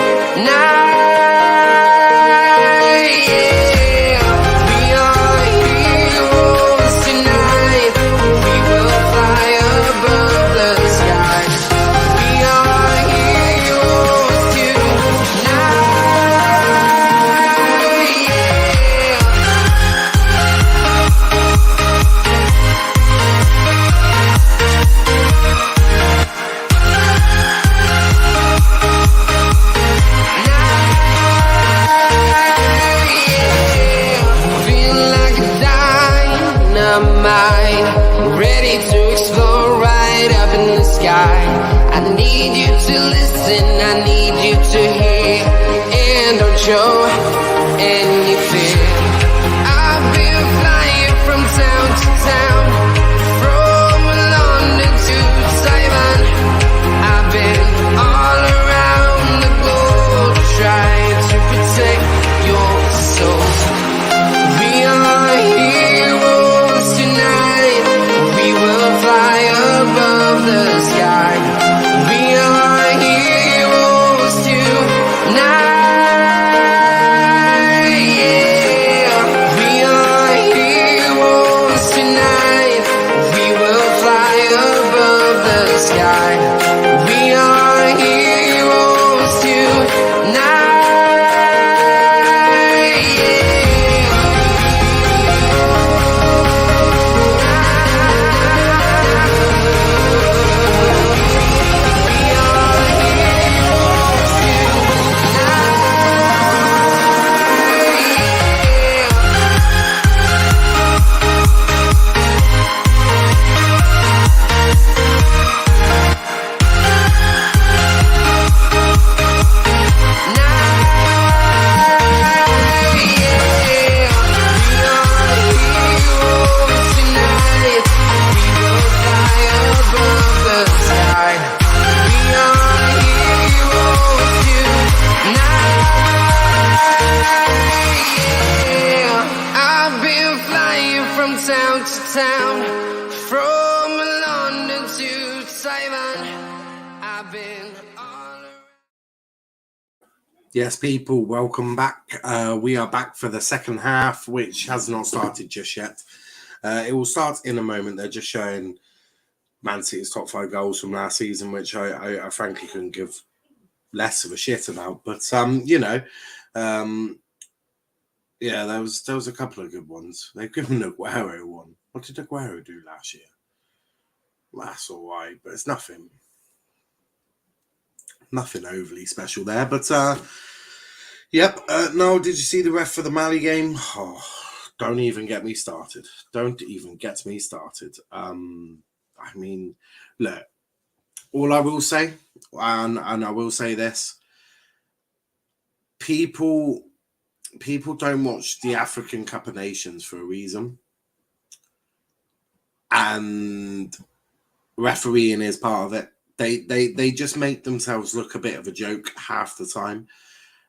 Yeah. We are heroes tonight. We will fly above the sky. We are heroes tonight. Ready to explore right up in the sky. I need you to listen, I need you to hear, and don't show any fear. I've been flying from town to town, from London to Taiwan. I've been all around the globe, trying to protect your soul. We are heroes tonight. We will fly above the sky. We are heroes tonight. Yeah. We are heroes tonight. We will fly above the sky. We are heroes tonight. Town to town, from London to Taiwan. I've been all around. Yes, people, welcome back. We are back for the second half, which has not started just yet. It will start in a moment. They're just showing Man City's top 5 goals from last season, which I frankly couldn't give less of a shit about. But yeah, there was a couple of good ones. They've given Aguero one. What did Aguero do last year? Well, that's all right, but it's nothing overly special there. But yep. No, did you see the ref for the Mali game? Oh, don't even get me started. Don't even get me started. I mean, look. All I will say, and I will say this: people don't watch the African Cup of Nations for a reason, and refereeing is part of it. They just make themselves look a bit of a joke half the time.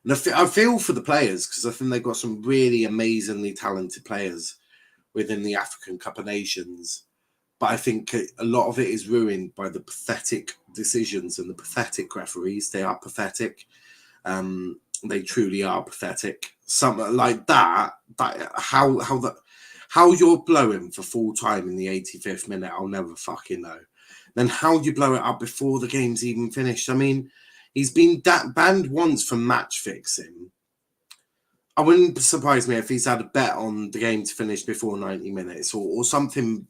And I feel for the players, because I think they've got some really amazingly talented players within the African Cup of Nations. But I think a lot of it is ruined by the pathetic decisions and the pathetic referees. They are pathetic. They truly are pathetic. Something like that how you're blowing for full time in the 85th minute, I'll never fucking know. Then how you blow it up before the game's even finished. I mean, he's been banned once for match fixing. I wouldn't surprise me if he's had a bet on the game to finish before 90 minutes or something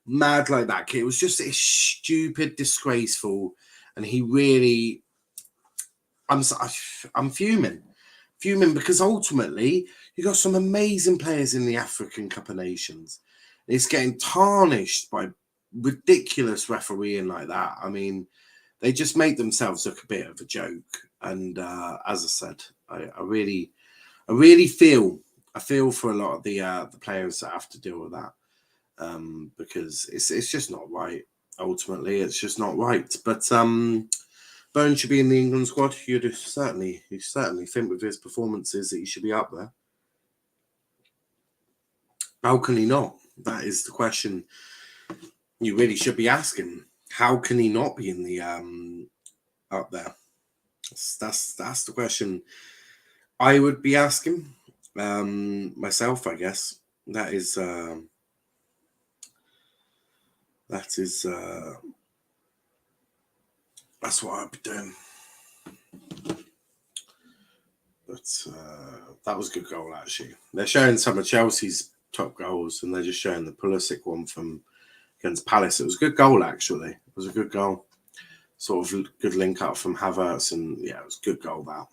mad like that. It was just stupid, disgraceful, and he really... I'm fuming because ultimately you got some amazing players in the African Cup of Nations. It's getting tarnished by ridiculous refereeing like that. I mean, they just make themselves look a bit of a joke. And as I said, I really feel for a lot of the players that have to deal with that, because it's just not right. Ultimately, it's just not right. But Bowen should be in the England squad. You certainly think with his performances that he should be up there. How can he not? That is the question you really should be asking. How can he not be in the up there? That's the question I would be asking myself, I guess. That's what I'd be doing. But that was a good goal, actually. They're showing some of Chelsea's top goals, and they're just showing the Pulisic one from against Palace. It was a good goal, actually. It was a good goal. Sort of good link up from Havertz, and yeah, it was a good goal, that.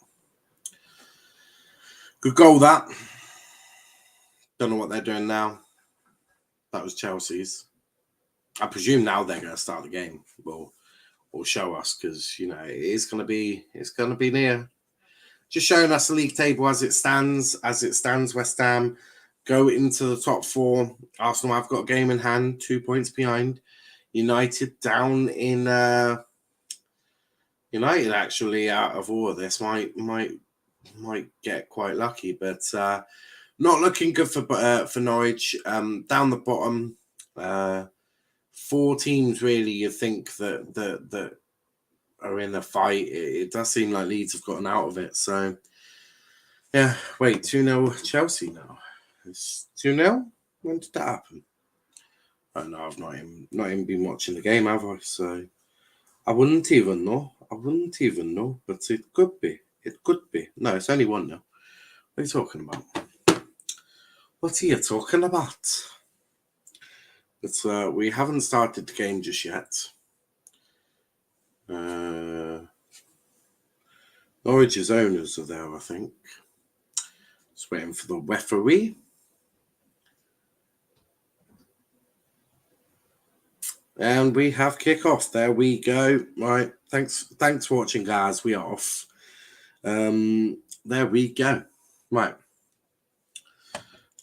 Good goal, that. Don't know what they're doing now. That was Chelsea's. I presume now they're going to start the game. Or show us, because you know it's going to be near. Just showing us the league table as it stands. West Ham go into the top 4. Arsenal have got a game in hand, 2 points behind. United down in. United actually out of all of this might get quite lucky, but not looking good for Norwich. Down the bottom, 4 teams really. You think that are in a fight. It does seem like Leeds have gotten out of it. So yeah, wait, 2-0 Chelsea now. It's 2-0. When did that happen? Oh no, I've not even been watching the game, have I? So I wouldn't even know. But it could be. No, it's only 1-0. What are you talking about? But we haven't started the game just yet. Norwich's owners are there, I think. Just waiting for the referee. And we have kickoff. There we go. Right. Thanks for watching, guys. We are off. There we go. Right.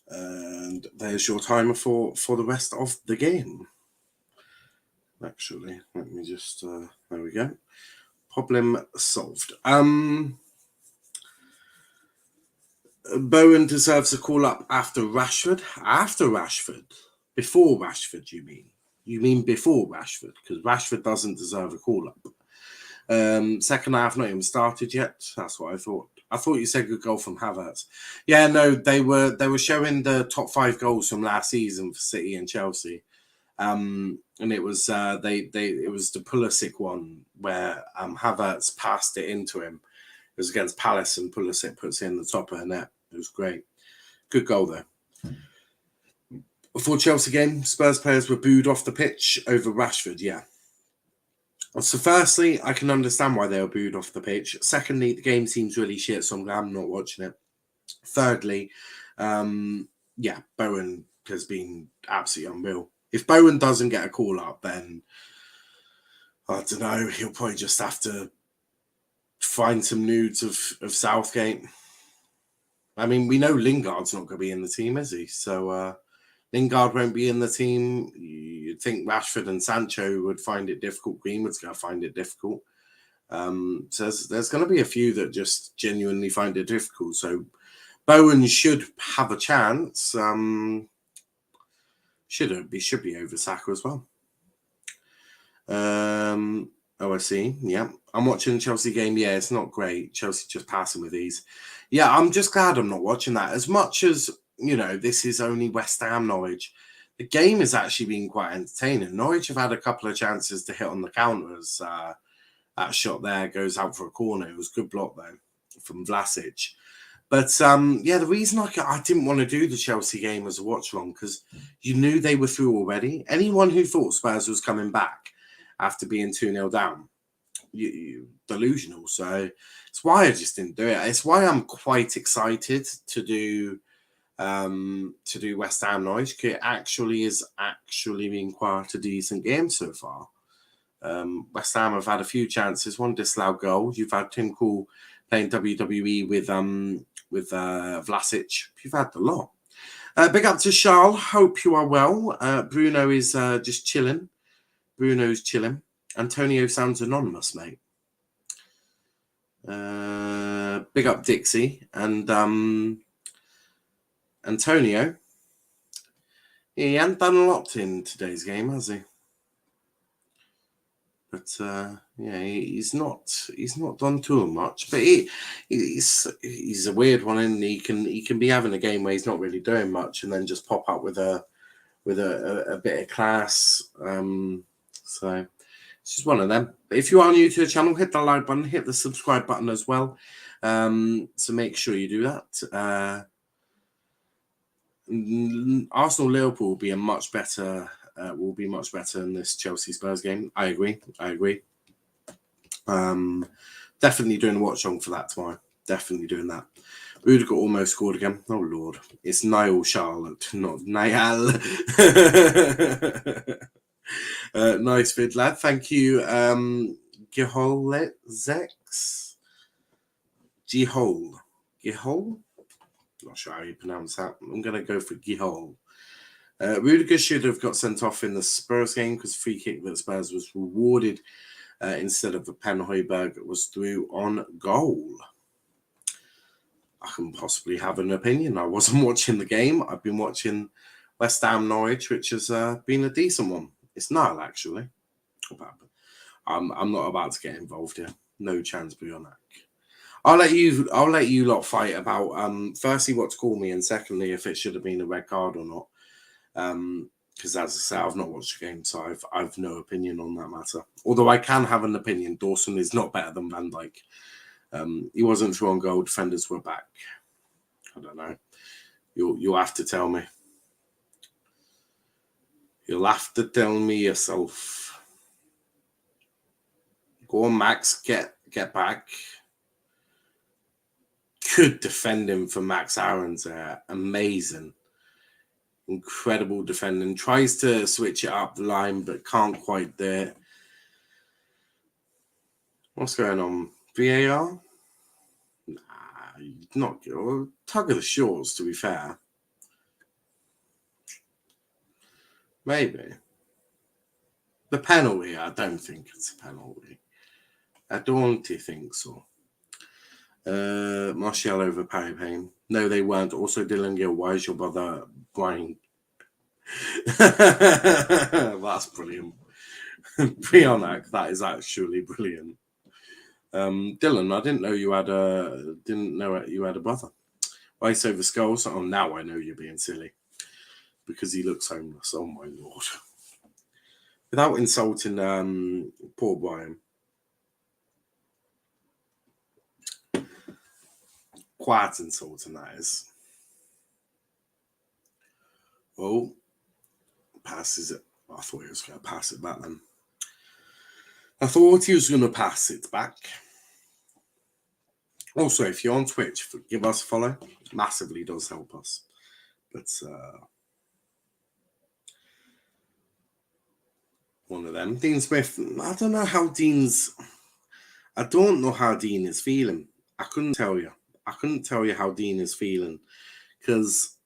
And there's your timer for the rest of the game. Actually, let me just there we go. Problem solved. Bowen deserves a call up after Rashford. Before Rashford, you mean? You mean before Rashford? Because Rashford doesn't deserve a call up. Second half not even started yet. That's what I thought. I thought you said good goal from Havertz. Yeah, no, they were showing the top 5 goals from last season for City and Chelsea. And it was it was the Pulisic one where Havertz passed it into him. It was against Palace, and Pulisic puts it in the top of the net. It was great. Good goal there. Before Chelsea game, Spurs players were booed off the pitch over Rashford. Yeah. So firstly, I can understand why they were booed off the pitch. Secondly, the game seems really shit, so I'm glad I'm not watching it. Thirdly, yeah, Bowen has been absolutely unreal. If Bowen doesn't get a call up, then I don't know, he'll probably just have to find some nudes of Southgate. I mean, we know Lingard's not going to be in the team, is he? So Lingard won't be in the team. You'd think Rashford and Sancho would find it difficult. Greenwood's going to find it difficult. So there's going to be a few that just genuinely find it difficult. So Bowen should have a chance. Should be over Saka as well. Oh, I see. Yeah. I'm watching the Chelsea game. Yeah, it's not great. Chelsea just passing with ease. Yeah, I'm just glad I'm not watching that. As much as, you know, this is only West Ham Norwich, the game has actually been quite entertaining. Norwich have had a couple of chances to hit on the counters. That shot there goes out for a corner. It was a good block, though, from Vlasic. But, yeah, the reason I didn't want to do the Chelsea game as a watch-along, because you knew they were through already. Anyone who thought Spurs was coming back after being 2-0 down, you delusional. So it's why I just didn't do it. It's why I'm quite excited to do to do West Ham Norwich. It actually is been quite a decent game so far. West Ham have had a few chances, one disallowed goal. You've had Tim Cool playing WWE with Vlasic. You've had the lot. Big up to Charles. Hope you are well. Bruno is just chilling. Bruno's chilling. Antonio sounds anonymous, mate. Big up Dixie and Antonio. He hasn't done a lot in today's game, has he? But yeah, he's not done too much. But he's a weird one, and he can be having a game where he's not really doing much, and then just pop up with a bit of class. So it's just one of them. But if you are new to the channel, hit the like button, hit the subscribe button as well. So make sure you do that. Arsenal Liverpool will be much better in this Chelsea Spurs game. I agree. Definitely doing a watch-on for that tomorrow. Definitely doing that. Rudiger almost scored again. Oh Lord, it's Niall Charlotte, not Niall. Nice vid, lad. Thank you, Giholezex. Gihol. Not sure how you pronounce that. I'm going to go for Gihol. Rudiger should have got sent off in the Spurs game because free kick that Spurs was rewarded instead of the pen Højbjerg was through on goal. I can possibly have an opinion. I wasn't watching the game. I've been watching West Ham Norwich, which has been a decent one. It's Niall, actually. I'm not about to get involved here. No chance beyond that. I'll let you lot fight about firstly what to call me, and secondly if it should have been a red card or not. Because as I say, I've not watched the game, so I've no opinion on that matter. Although I can have an opinion. Dawson is not better than Van Dijk. He wasn't through on goal. Defenders were back. I don't know. You'll have to tell me. You'll have to tell me yourself. Go on, Max. Get back. Good defending for Max Aaron's there. Amazing. Incredible defending. Tries to switch it up the line, but can't quite do it. What's going on? VAR? Nah, not good. Tug of the shorts, to be fair. Maybe. The penalty, I don't think it's a penalty. I don't think so. Martial over Parry Payne. No, they weren't. Also, Dylan Gill, why is your brother Brian? That's brilliant. Prionac, that is actually brilliant. Dylan, I didn't know you had a brother. Ice over skulls. Oh, now I know you're being silly. Because he looks homeless. Oh my lord. Without insulting poor Brian. Quite insulting, that is. Oh, passes it. I thought he was going to pass it back then. I thought he was going to pass it back. Also, if you're on Twitch, give us a follow. It massively does help us. But one of them. Dean Smith, I don't know how Dean is feeling. I couldn't tell you. I couldn't tell you how Dean is feeling. Because,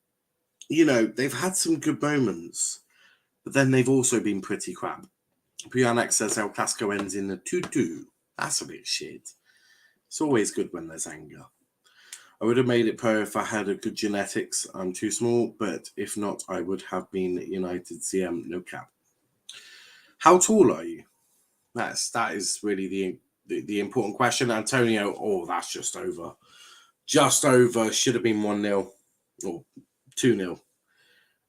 you know, they've had some good moments. But then they've also been pretty crap. Prionac says El Clasico ends in a 2-2. That's a bit shit. It's always good when there's anger. I would have made it pro if I had a good genetics. I'm too small, but if not, I would have been United CM, no cap. How tall are you? That is really the important question. Antonio, oh, that's just over. Just over. Should have been 1-0 or 2-0.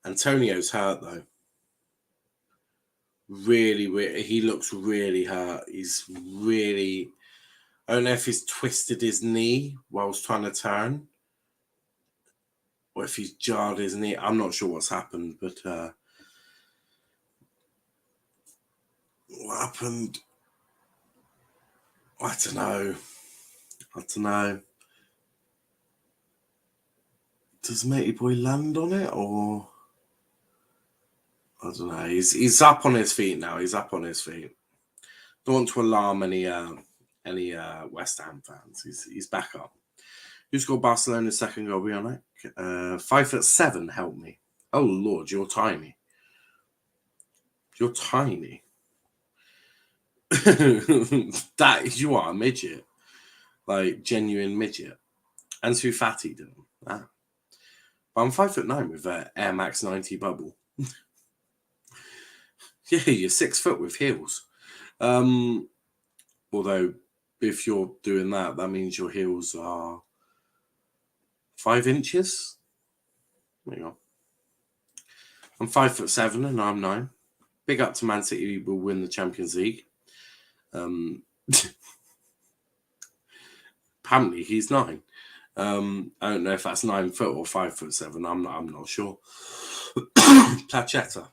Antonio's hurt, though. Really, he looks really hurt. He's really... I don't know if he's twisted his knee whilst trying to turn. Or if he's jarred his knee. I'm not sure what's happened, but... what happened? I don't know. Does Matey Boy land on it, or I don't know. He's up on his feet now. He's up on his feet. Don't want to alarm any West Ham fans. He's back up. Who scored Barcelona's second goal? Beyond that, 5'7". Help me. Oh Lord, you're tiny. You're tiny. You are a midget, like genuine midget. Ansu Fati did that. But I'm 5'9" with Air Max 90 bubble. Yeah, you're 6 foot with heels. Although, if you're doing that, that means your heels are 5 inches. There you go. I'm 5'7" and I'm 9. Big up to Man City, will win the Champions League. Apparently, he's 9. I don't know if that's 9 foot or 5'7". I'm not sure. Plachetta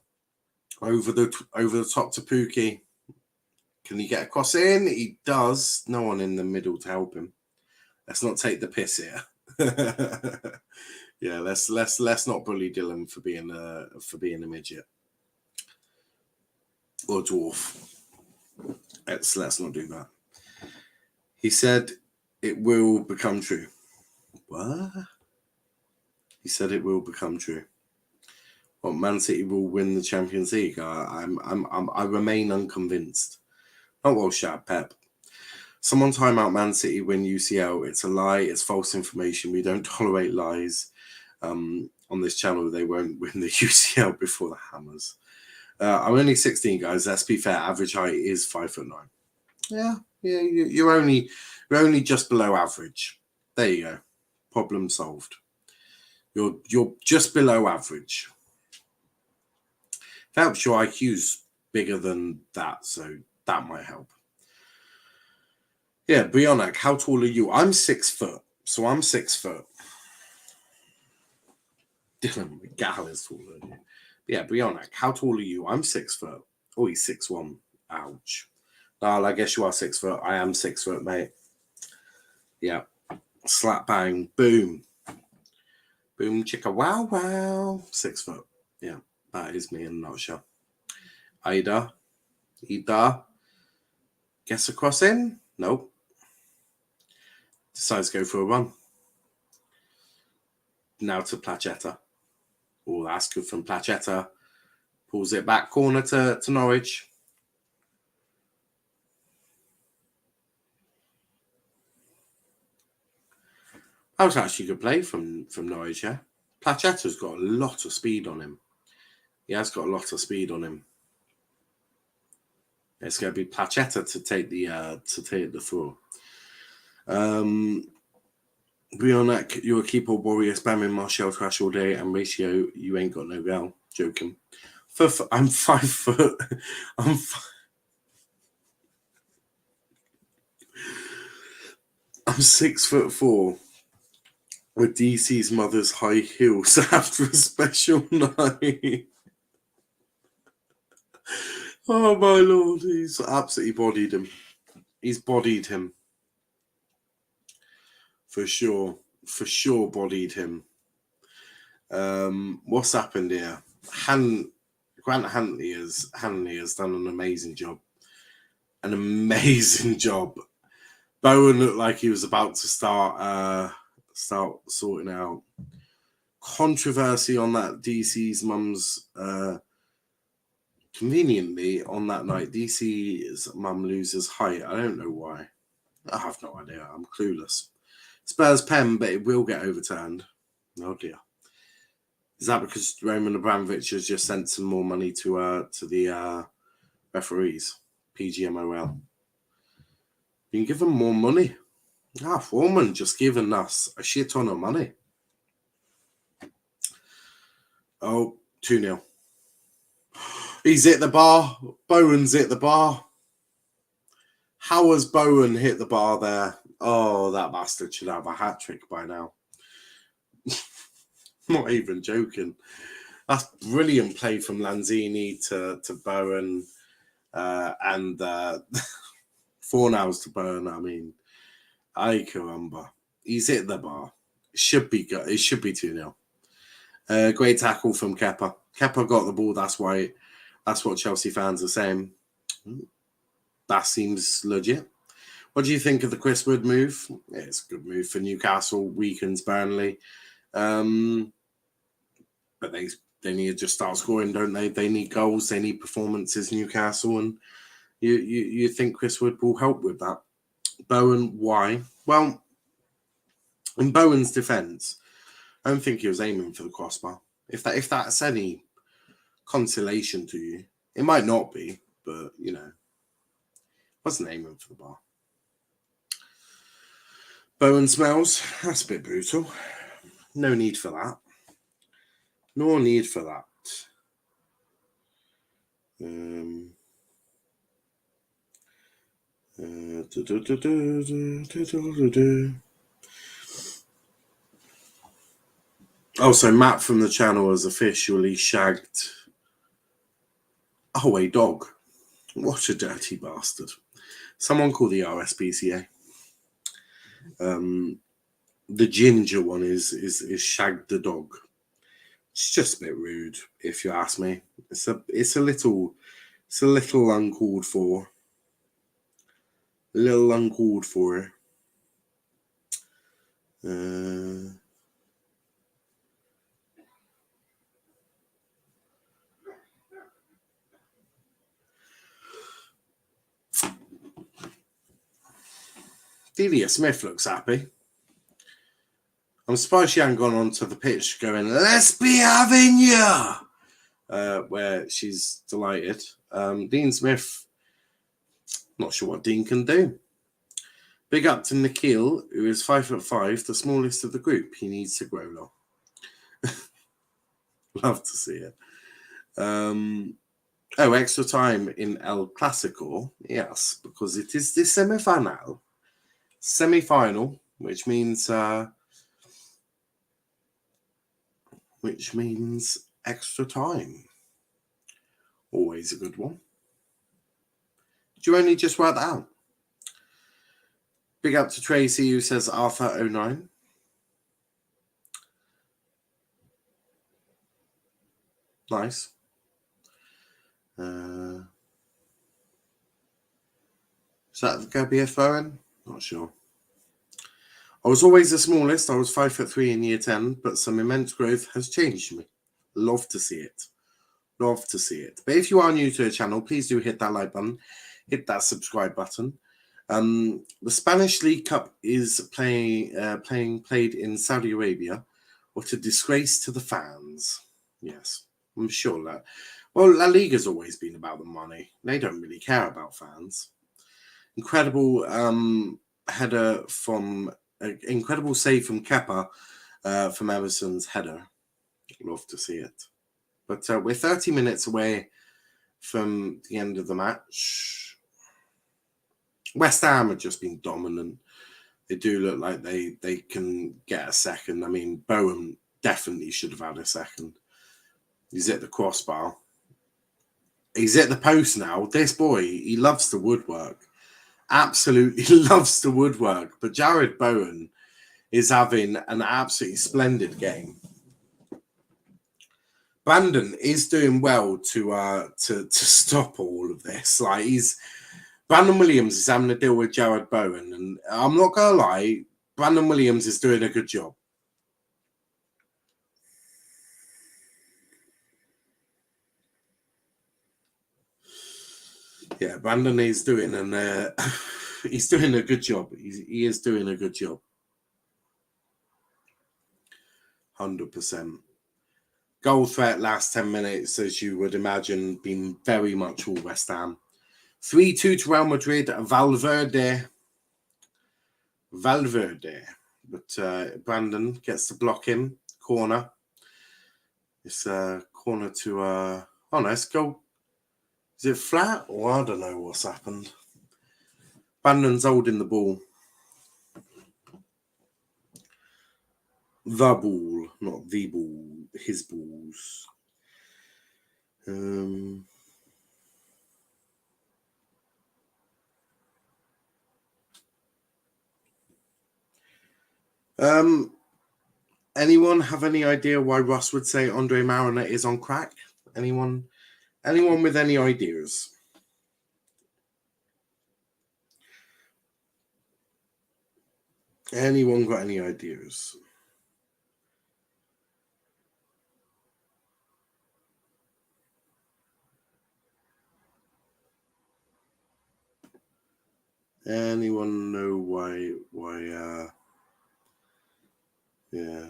over the top to Pookie. Can he get across in? He does. No one in the middle to help him. Let's not take the piss here. Yeah, let's not bully Dylan for being a midget or dwarf. Let's not do that. He said it will become true. What? He said it will become true. Well, Man City will win the Champions League. I remain unconvinced. Oh well, shut Pep. Someone time out Man City win UCL. It's a lie. It's false information. We don't tolerate lies. On this channel, they won't win the UCL before the Hammers. I'm only 16, guys. Let's be fair. Average height is 5'9". Yeah. You're only just below average. There you go. Problem solved. You're just below average. If helps, your IQ's bigger than that, so that might help. Yeah, Brionac, how tall are you? I'm 6 foot, so I'm 6 foot. Dylan Gal is taller than you. Yeah, Brionac, how tall are you? I'm 6 foot. Oh, he's 6'1". Ouch. Niall, I guess you are 6 foot. I am 6 foot, mate. Yeah. Slap bang. Boom. Boom chicka wow wow. 6 foot. Yeah, that is me in a nutshell. Ida. Guess a cross in? Nope. Decides to go for a run. Now to Plachetta. Oh, that's good from Plachetta. Pulls it back corner to Norwich. That was actually a good play from Norwich, yeah. Plachetta's got a lot of speed on him. He has got a lot of speed on him. It's going to be Plachetta to take the throw. Brionac, you're a keeper warrior spamming Martial trash all day, and Ratio, you ain't got no gal. Joking. I'm 5 foot. I'm 6'4" with DC's mother's high heels after a special night. Oh my lord, he's absolutely bodied him. He's bodied him. For sure bodied him. What's happened here? Grant Hanley has done an amazing job. An amazing job. Bowen looked like he was about to start sorting out controversy on that DC's mum's. Conveniently, on that night, DC's mum loses height. I don't know why. I have no idea. I'm clueless. Spurs pen, but it will get overturned. Oh dear. Is that because Roman Abramovich has just sent some more money to the referees? PGMOL. You can give them more money. Foreman just giving us a shit ton of money. Oh, 2-0. He's hit the bar. Bowen's hit the bar. How has Bowen hit the bar there? Oh, that bastard should have a hat-trick by now. Not even joking. That's brilliant play from Lanzini to Bowen. And 4 nows to Bowen. I mean, ay caramba. He's hit the bar. It should be good. It should be 2-0. Great tackle from Kepa. Kepa got the ball. That's what Chelsea fans are saying. That seems legit. What do you think of the Chris Wood move? It's a good move for Newcastle. Weakens Burnley. But they need to just start scoring, don't they? They need goals. They need performances, Newcastle. And you think Chris Wood will help with that. Bowen, why? Well, in Bowen's defence, I don't think he was aiming for the crossbar. If that's any consolation to you, it might not be, but wasn't aiming for the bar. Bowen smells. That's a bit brutal. No need for that. No need for that. Also, Matt from the channel has officially shagged a dog. What a dirty bastard. Someone call the RSPCA. The ginger one is shagged the dog. It's just a bit rude, if you ask me. It's a little uncalled for. A little uncalled for. Delia Smith looks happy. I'm surprised she hasn't gone onto the pitch going, "Let's be having you," where she's delighted. Dean Smith, not sure what Dean can do. Big up to Nikhil, who is 5'5", the smallest of the group. He needs to grow long. Love to see it. Extra time in El Clasico. Yes, because it is the semi-final. Semi-final, which means extra time. Always a good one. Do you only just work that out? Big up to Tracy, who says Arthur09. Nice. Is that going to be a phone? Not sure. I was always the smallest. I was 5'3" in year 10, but some immense growth has changed me. Love to see it. Love to see it. But if you are new to the channel, please do hit that like button. Hit that subscribe button. The Spanish League Cup is played in Saudi Arabia. What a disgrace to the fans. Yes, I'm sure that. Well, La Liga's always been about the money. They don't really care about fans. Incredible header from incredible save from Kepa from Emerson's header. Love to see it. But we're 30 minutes away from the end of the match. West Ham have just been dominant. They do look like they can get a second. I mean, Bowen definitely should have had a second. He's at the crossbar. He's at the post now. This boy, he loves the woodwork. Absolutely loves the woodwork. But Jared Bowen is having an absolutely splendid game. Brandon is doing well to stop all of this. Like Brandon Williams is having to deal with Jared Bowen, and I'm not gonna lie, Brandon Williams is doing a good job. Yeah, Brandon is doing he's doing a good job. He is doing a good job. 100%. Goal threat last 10 minutes, as you would imagine, been very much all West Ham. 3-2 to Real Madrid. Valverde. But Brandon gets to block him. Corner. It's a corner to... oh, nice goal. Is it flat? Or I don't know what's happened. Brandon's holding the ball. The ball, not the ball. His balls. Anyone have any idea why Ross would say Andre Mariner is on crack? Anyone with any ideas? Anyone got any ideas? Anyone know why yeah.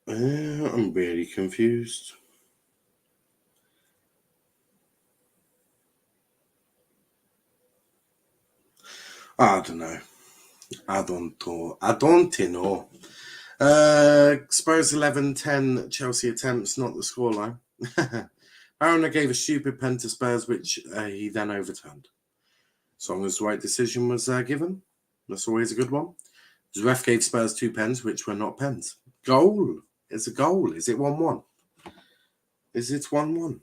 I'm really confused. I don't know. I don't know. Spurs 11-10, Chelsea attempts, not the scoreline. Mariner gave a stupid pen to Spurs, which he then overturned. As long as the right decision was given, that's always a good one. The ref gave Spurs 2 pens, which were not pens. Goal. It's a goal. Is it 1-1? Is it 1-1?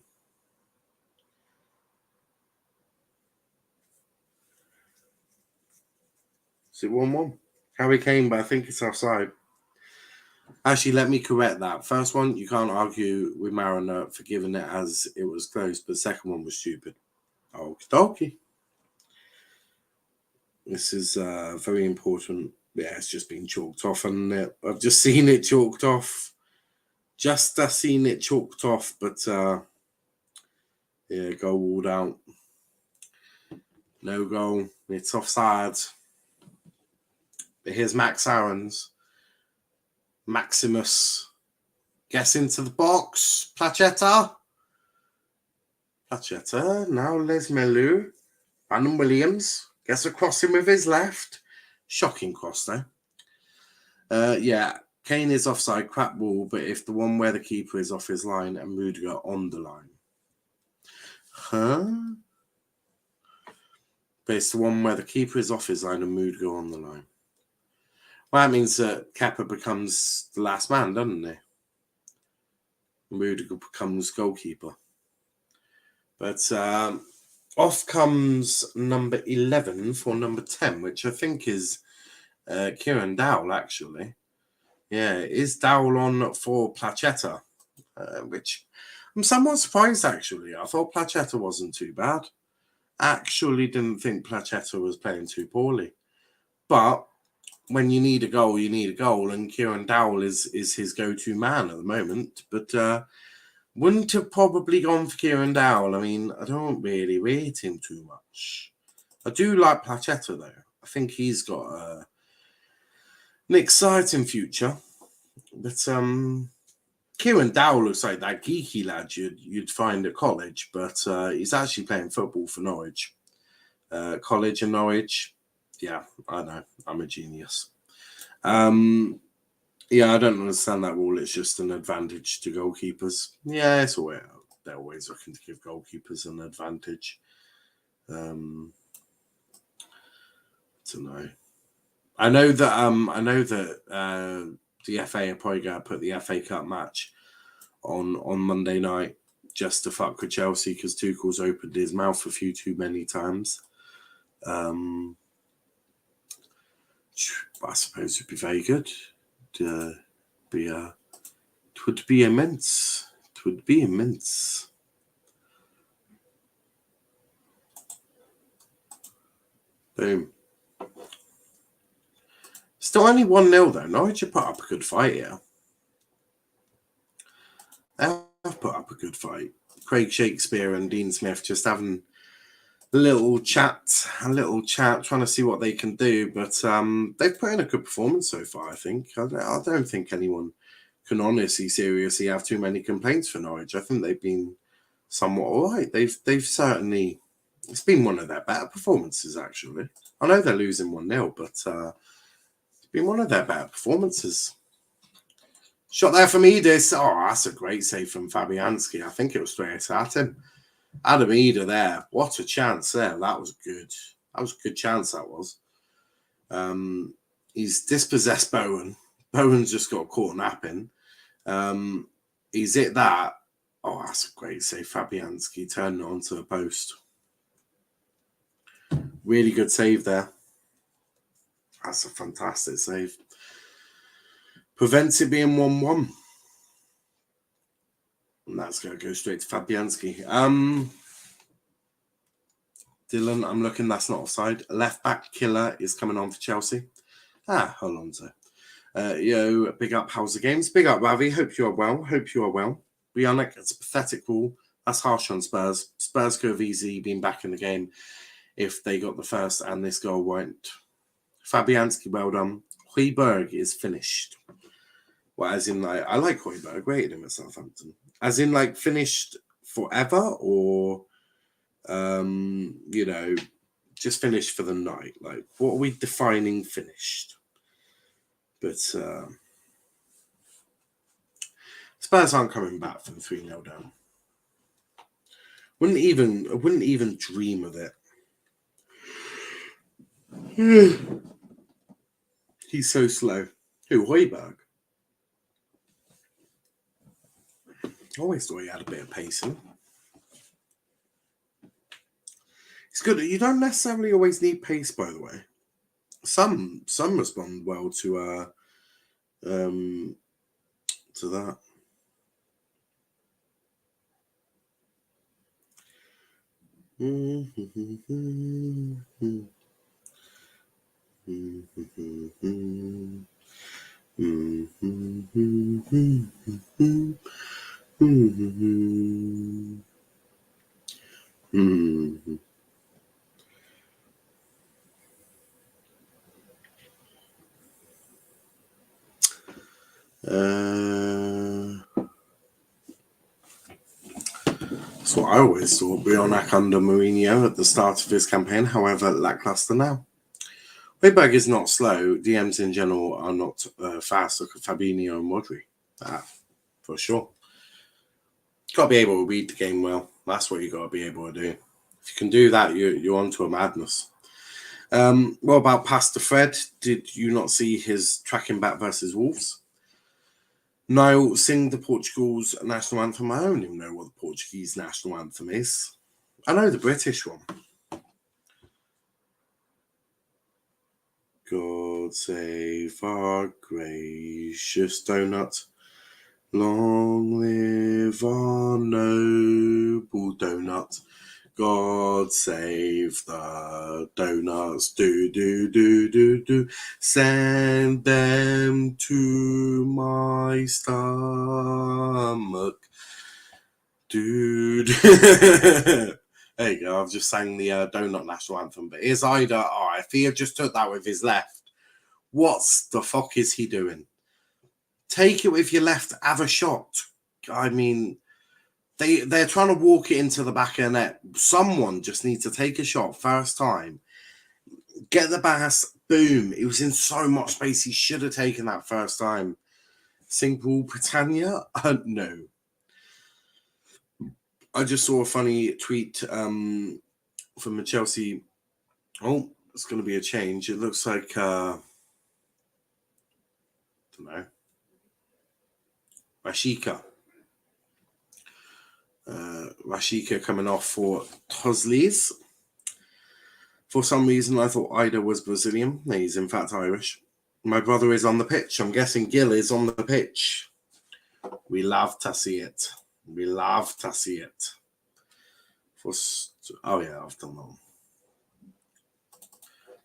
Is it 1-1? Harry Kane, but I think it's offside. Actually, let me correct that. First one, you can't argue with Mariner for giving it as it was close, but the second one was stupid. Okie dokie. This is very important. Yeah, it's just been chalked off, and I've just seen it chalked off. Just seen it chalked off, but yeah, goal ruled out. No goal. It's offside. But here's Max Aarons. Maximus gets into the box. Placheta. Now Les Melu. Brandon Williams gets across him with his left. Shocking cross, though. Yeah, Kane is offside, crap ball, but if the one where the keeper is off his line and Rudiger on the line. Huh? But it's the one where the keeper is off his line and Rudiger on the line. Well, that means that Kepa becomes the last man, doesn't he? Rudiger becomes goalkeeper. But off comes number 11 for number 10, which I think is Kieran Dowell, actually. Yeah, it is Dowell on for Placheta, which I'm somewhat surprised, actually. I thought Placheta wasn't too bad. Actually didn't think Placheta was playing too poorly. But when you need a goal, you need a goal, and Kieran Dowell is his go-to man at the moment. But wouldn't have probably gone for Kieran Dowell. I mean, I don't really rate him too much. I do like Placheta, though. I think he's got an exciting future. But Kieran Dowell looks like that geeky lad you'd find at college, but he's actually playing football for Norwich. College and Norwich. Yeah, I know. I'm a genius. Yeah, I don't understand that rule. It's just an advantage to goalkeepers. Yeah, it's always, they're always looking to give goalkeepers an advantage. I don't know. I know that the FA are probably going to put the FA Cup match on Monday night just to fuck with Chelsea because Tuchel's opened his mouth a few too many times. I suppose it'd be very good. It would be immense. It would be immense. Boom. Still only 1-0 though. Norwich have put up a good fight here. They've put up a good fight. Craig Shakespeare and Dean Smith just having a little chat, trying to see what they can do. But they've put in a good performance so far, I think. I don't think anyone can honestly, seriously have too many complaints for Norwich. I think they've been somewhat all right. They've certainly, it's been one of their better performances, actually. I know they're losing 1-0, but it's been one of their better performances. Shot there from Edis. Oh, that's a great save from Fabianski. I think it was straight at him. Adam Eder there. What a chance there. That was good. That was a good chance, that was. He's dispossessed Bowen. Bowen's just got caught napping. He's hit that. Oh, that's a great save. Fabianski turning it onto the post. Really good save there. That's a fantastic save. Prevents it being 1-1. And that's going to go straight to Fabianski. Dylan, I'm looking, that's not offside. Left back killer is coming on for Chelsea. Alonso. Big up, how's the games? Big up, Ravi. Hope you are well. Bionic, it's a pathetic rule. That's harsh on Spurs. Spurs could have easily been back in the game if they got the first and this goal went. Fabianski, well done. Højbjerg is finished. Well, as in, like, I like Højbjerg. Rated him at Southampton. As in, like, finished forever, or just finished for the night. Like, what are we defining finished? But Spurs aren't coming back from 3-0 down. Wouldn't even dream of it. He's so slow. Who, Højbjerg? Always thought he had a bit of pace in him. It's good. You don't necessarily always need pace, by the way. Some respond well to that. That's what I always thought. Bionak under Mourinho at the start of his campaign, however, lackluster now. Højbjerg is not slow. DMs in general are not fast. Look at Fabinho and Rodri. For sure. Got to be able to read the game well. That's what you got to be able to do. If you can do that, you're onto a madness. What about Pastor Fred? Did you not see his tracking back versus Wolves? Niall, sing the Portugal's national anthem. I don't even know what the Portuguese national anthem is. I know the British one. God save our gracious donut. Long live our noble donut. God save the donuts. Do. Send them to my stomach. Do. There you go. I've just sang the donut national anthem. But here's Ida. Oh, if he had just took that with his left, what the fuck is he doing? Take it with your left. Have a shot. I mean, they're trying to walk it into the back of the net. Someone just needs to take a shot first time. Get the pass. Boom. It was in so much space. He should have taken that first time. Simple Britannia? No. I just saw a funny tweet from a Chelsea. Oh, it's going to be a change. It looks like, I don't know. Rashika coming off for Toslis. For some reason, I thought Ida was Brazilian. He's in fact Irish. My brother is on the pitch. I'm guessing Gil is on the pitch. We love to see it. Oh yeah, I've done that.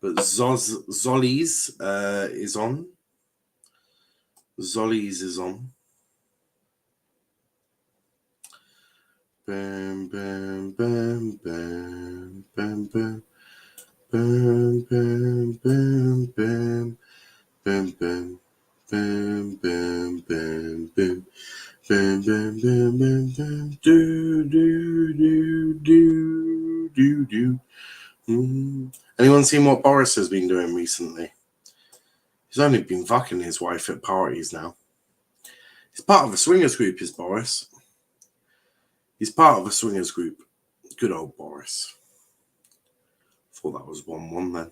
But Zollies is on. Bam, bam, bam, bam, bam, bam. Bam, bam, bam, bam, bam, bam, bam, bam, bam, bam, bam, bam, bam, bam, bam, do. Anyone seen what Boris has been doing recently? He's only been fucking his wife at parties now. He's part of a swingers group, is Boris. He's part of a swingers group. Good old Boris. Thought that was 1-1 then.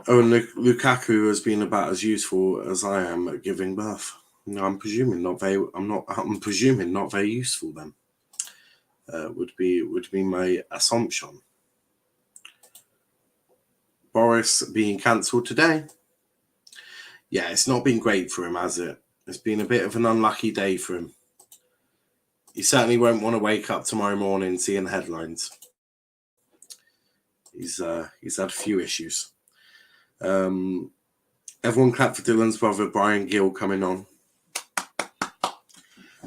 Oh, and Lukaku has been about as useful as I am at giving birth. No, I'm presuming not very. I'm presuming not very useful. Then would be my assumption. Boris being cancelled today. Yeah, it's not been great for him, has it? It's been a bit of an unlucky day for him. He certainly won't want to wake up tomorrow morning seeing the headlines. He's had a few issues. Everyone clapped for Dylan's brother Brian Gill coming on.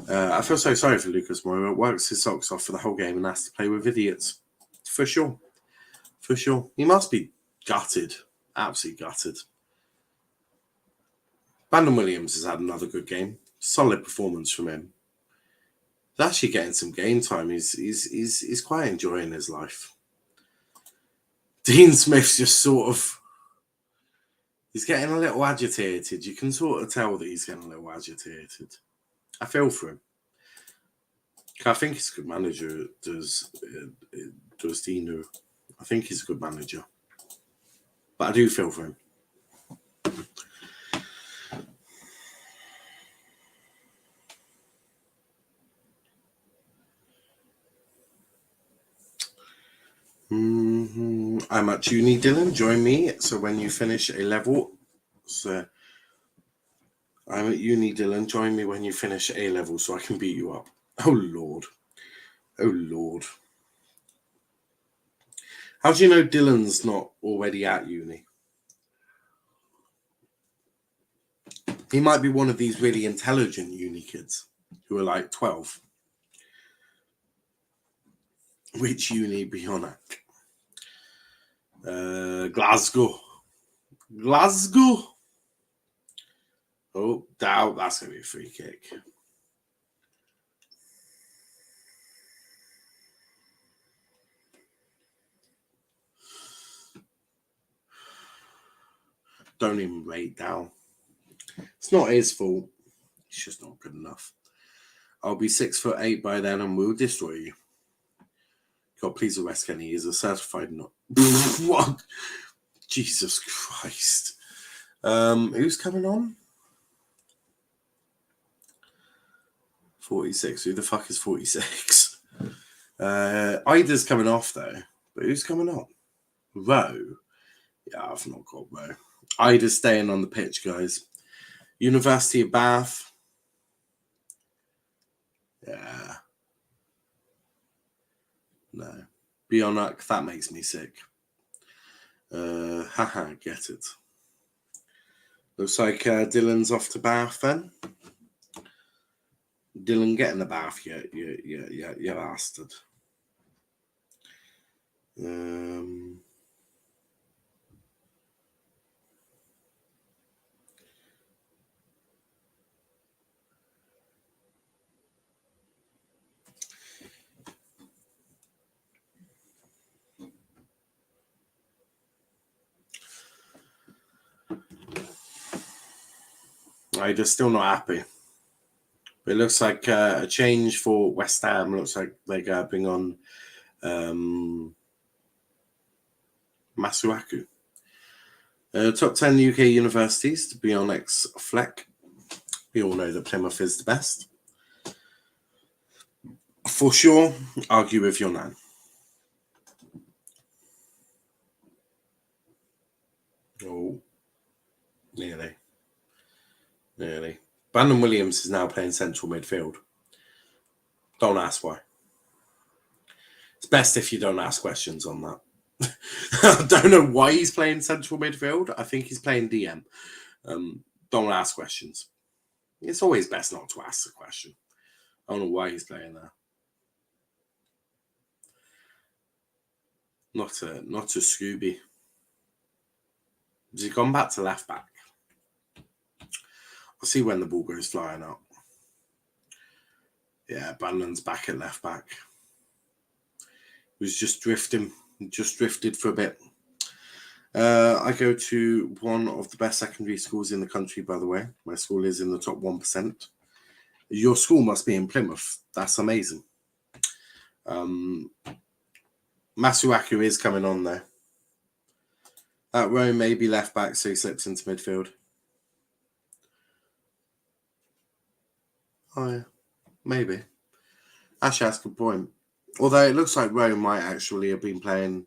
I feel so sorry for Lucas Moura. Works his socks off for the whole game and has to play with idiots. For sure. For sure. He must be gutted. Absolutely gutted. Brandon Williams has had another good game. Solid performance from him. He's actually getting some game time. He's quite enjoying his life. Dean Smith's just sort of... He's getting a little agitated. You can sort of tell that he's getting a little agitated. I feel for him. I think he's a good manager. Does Dino? I think he's a good manager. But I do feel for him. I'm at uni, Dylan. Join me. So when you finish a level, I'm at uni, Dylan. Join me when you finish A level so I can beat you up. Oh Lord. Oh Lord. How do you know Dylan's not already at uni? He might be one of these really intelligent uni kids who are like 12. Which uni be on at? Glasgow. Glasgow. Oh, doubt that's going to be a free kick. Don't even rate Dow. It's not his fault. It's just not good enough. I'll be 6'8" by then and we'll destroy you. God, please arrest Kenny. He's a certified not. What? Jesus Christ. Who's coming on? 46. Who the fuck is 46? Ida's coming off though. But who's coming on? Rowe. Yeah, I've not got Rowe. Ida's staying on the pitch, guys. University of Bath. Yeah. No. Bionak, that makes me sick. Haha, get it. Looks like Dylan's off to Bath then. Dylan, get in the bath, you bastard. I'm just still not happy. But it looks like a change for West Ham. Looks like they're going to bring on Masuaku. Top 10 UK universities to be on X Fleck. We all know that Plymouth is the best. For sure, argue with your nan. Oh, nearly. Nearly. Brandon Williams is now playing central midfield. Don't ask why. It's best if you don't ask questions on that. I don't know why he's playing central midfield. I think he's playing DM. Don't ask questions. It's always best not to ask the question. I don't know why he's playing there. Not a Scooby. Has he gone back to left back? I'll see when the ball goes flying up. Yeah, Brandon's back at left back. He was just drifting. Just drifted for a bit. I go to one of the best secondary schools in the country, by the way. My school is in the top 1%. Your school must be in Plymouth. That's amazing. Masuaku is coming on there. That Rowe may be left back, so he slips into midfield. Oh, yeah. Maybe. Actually, that's a good point. Although it looks like Rowe might actually have been playing.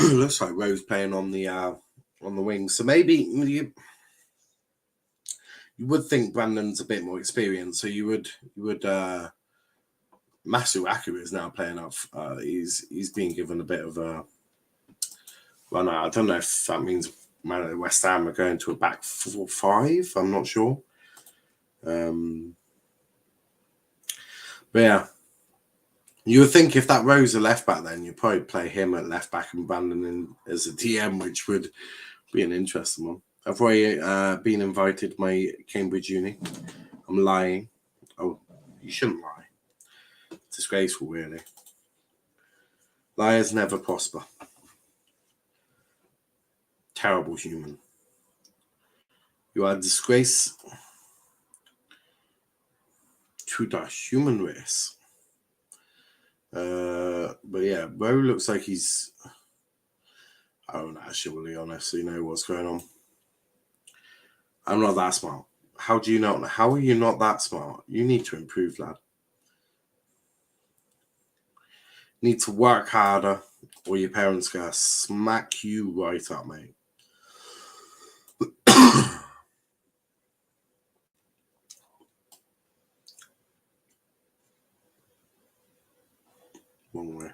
Looks like Rowe's playing on the wing. So maybe you would think Brandon's a bit more experienced. So you would Masuaku is now playing up. He's being given a bit of a run out. I don't know if that means West Ham are going to a back 4-5. I'm not sure. But yeah, you would think if that Rowe's a left back, then you'd probably play him at left back and Brandon in as a DM, which would be an interesting one. I've already been invited to my Cambridge uni. I'm lying. Oh, you shouldn't lie. Disgraceful, really. Liars never prosper. Terrible human. You are a disgrace to the human race. But yeah, Rowe looks like he's. I don't actually honestly know what's going on. I'm not that smart. How do you not? How are you not that smart? You need to improve, lad. You need to work harder, or your parents are gonna smack you right up, mate. Wrong way.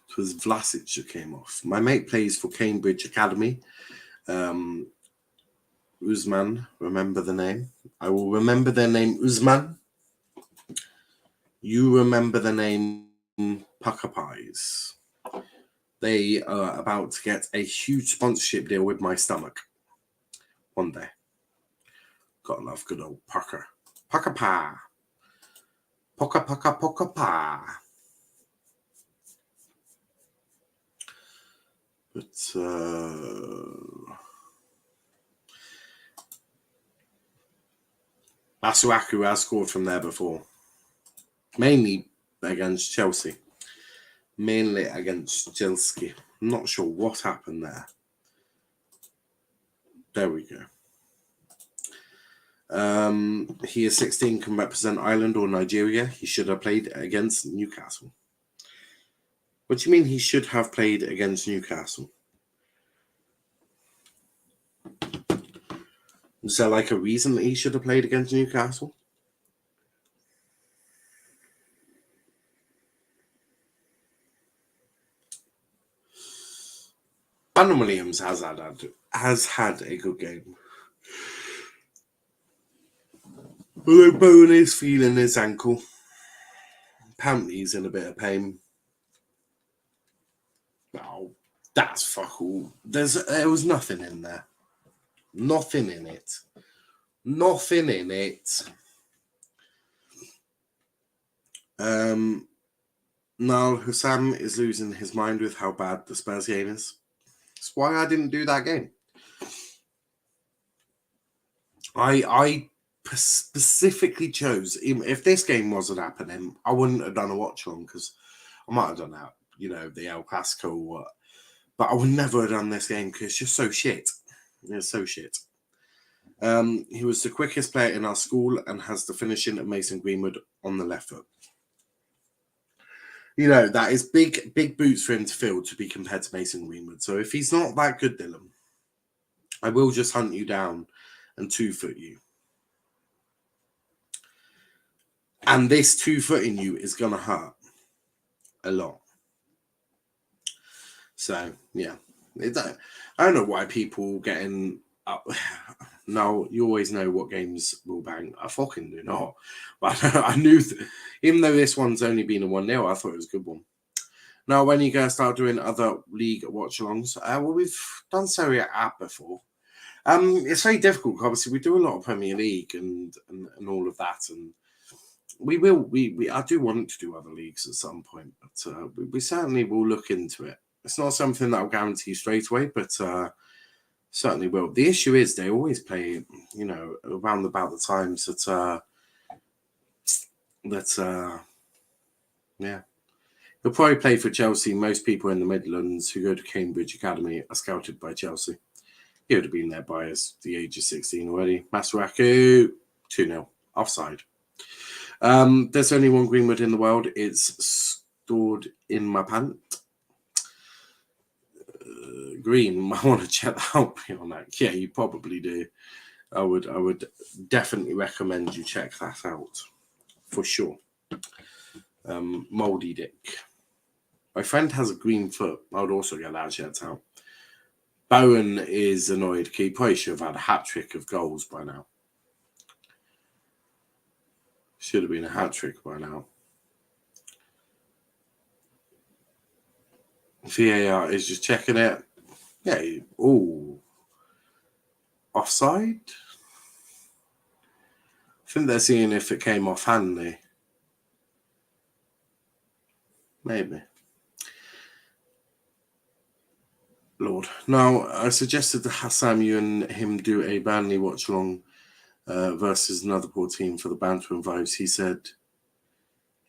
It was Vlasic who came off. My mate plays for Cambridge Academy. Usman, remember the name? I will remember their name, Usman. You remember the name Pucker Pies. They are about to get a huge sponsorship deal with my stomach. One day. Gotta love good old Pucker. Pucker Pie. Pucker Pucker Pucker Pie. But Masuaku has scored from there before. Mainly against Chelsea. Mainly against Chelsea. I'm not sure what happened there. There we go. He is 16, can represent Ireland or Nigeria. He should have played against Newcastle. What do you mean he should have played against Newcastle? Is there like a reason that he should have played against Newcastle? Brandon Williams has had a good game. Although Bowen is feeling his ankle. Apparently he's in a bit of pain. Oh, that's fuck all. There was nothing in there. Nothing in it. Nothing in it. Niall Hussam is losing his mind with how bad the Spurs game is. That's why I didn't do that game. I specifically chose, if this game wasn't happening, I wouldn't have done a watch along because I might have done that, the El Clasico or what. But I would never have done this game because it's just so shit. It's so shit. He was the quickest player in our school and has the finishing of Mason Greenwood on the left foot. That is big boots for him to fill to be compared to Mason Greenwood. So if he's not that good, Dylan, I will just hunt you down and 2-foot you. And this 2-footing you is going to hurt a lot. So, yeah. I don't know why people getting up. No, you always know what games will bang. I fucking do not. But I knew, even though this one's only been a 1-0, I thought it was a good one. Now, when are you going to start doing other league watch-alongs? Well, we've done Serie A before. It's very difficult. Obviously, we do a lot of Premier League and all of that, and we will. I do want to do other leagues at some point, but we certainly will look into it. It's not something that I'll guarantee straight away, but certainly will. The issue is they always play, around about the times yeah. He'll probably play for Chelsea. Most people in the Midlands who go to Cambridge Academy are scouted by Chelsea. He would have been there by the age of 16 already. Masuaku, 2-0, offside. There's only one Greenwood in the world. It's stored in my pant. Green, I want to check that out on that. Yeah, you probably do. I would definitely recommend you check that out for sure. Moldy Dick. My friend has a green foot. I would also get that shirt out. Bowen is annoyed. He probably should have had a hat trick of goals by now. Should have been a hat trick by now. VAR is just checking it. Yeah. Oh. Offside? I think they're seeing if it came off handy. Maybe. Lord. Now, I suggested to Hassam you and him do a Burnley watch-along versus another poor team for the banter and vibes. He said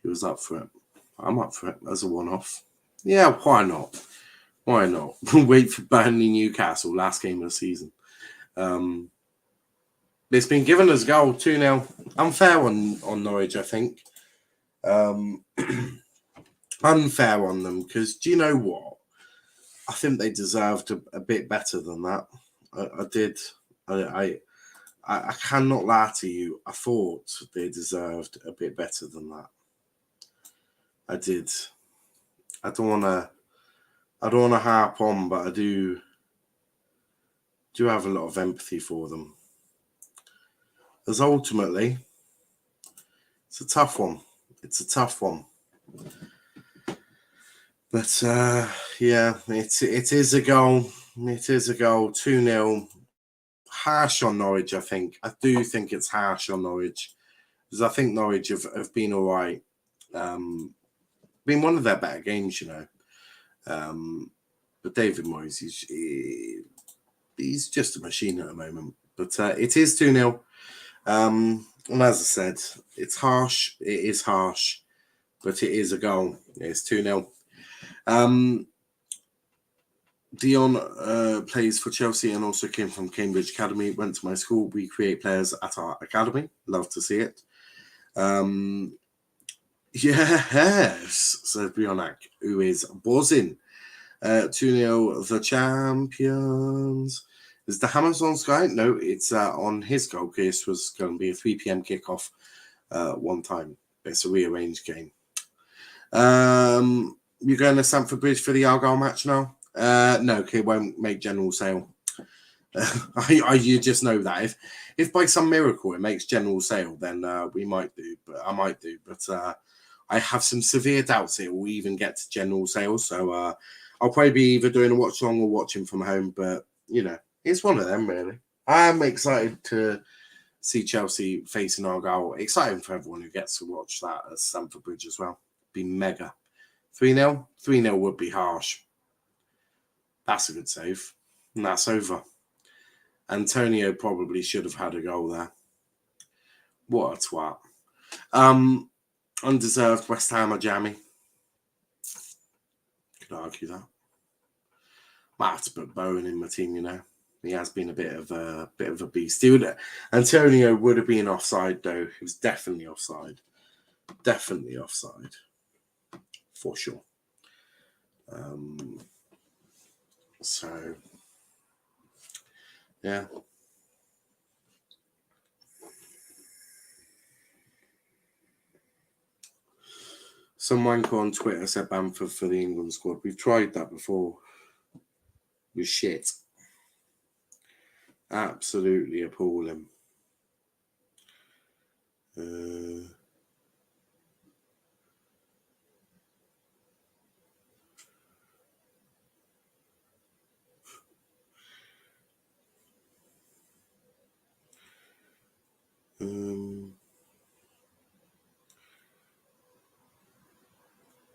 he was up for it. I'm up for it as a one-off. Yeah, why not? Why not? Wait for Burnley Newcastle, last game of the season. It's been given as a goal, 2-0. Unfair on Norwich, I think. Unfair on them, because do you know what? I think they deserved a bit better than that. I did. I cannot lie to you. I thought they deserved a bit better than that. I did. I don't want to harp on, but I do have a lot of empathy for them. As ultimately, it's a tough one. But yeah, it is a goal. It is a goal. 2-0. Harsh on Norwich, I think. I do think it's harsh on Norwich. Because I think Norwich have been all right. Been one of their better games, you know. But David Moyes, he's just a machine at the moment. But it is 2-0. And as I said, it's harsh. It is harsh. But it is a goal. It's 2-0. Dion plays for Chelsea and also came from Cambridge Academy. Went to my school. We create players at our academy. Love to see it. Yes, said Bionak, who is buzzing. 2-0, the champions. Is the Hammers on Sky? No, it's on his goal case. Was going to be a 3 p.m. kickoff one time. It's a rearranged game. You're going to Stamford Bridge for the Argyle match now? No, it won't make general sale. You just know that. If by some miracle it makes general sale, then we might do. But I might do. But I have some severe doubts it will even get to general sale. So I'll probably be either doing a watch along or watching from home. But you know, it's one of them really. I am excited to see Chelsea facing Argyle. Exciting for everyone who gets to watch that at Stamford Bridge as well. Be mega. 3-0? 3-0 would be harsh. That's a good save. And that's over. Antonio probably should have had a goal there. What a twat. Undeserved West Ham or jammy. Could argue that. Might have to put Bowen in my team, you know. He has been a bit of a beast. Antonio would have been offside though. He was definitely offside. Definitely offside. For sure. So yeah. Some wanker on Twitter said Bamford for the England squad. We've tried that before. It was shit. Absolutely appalling.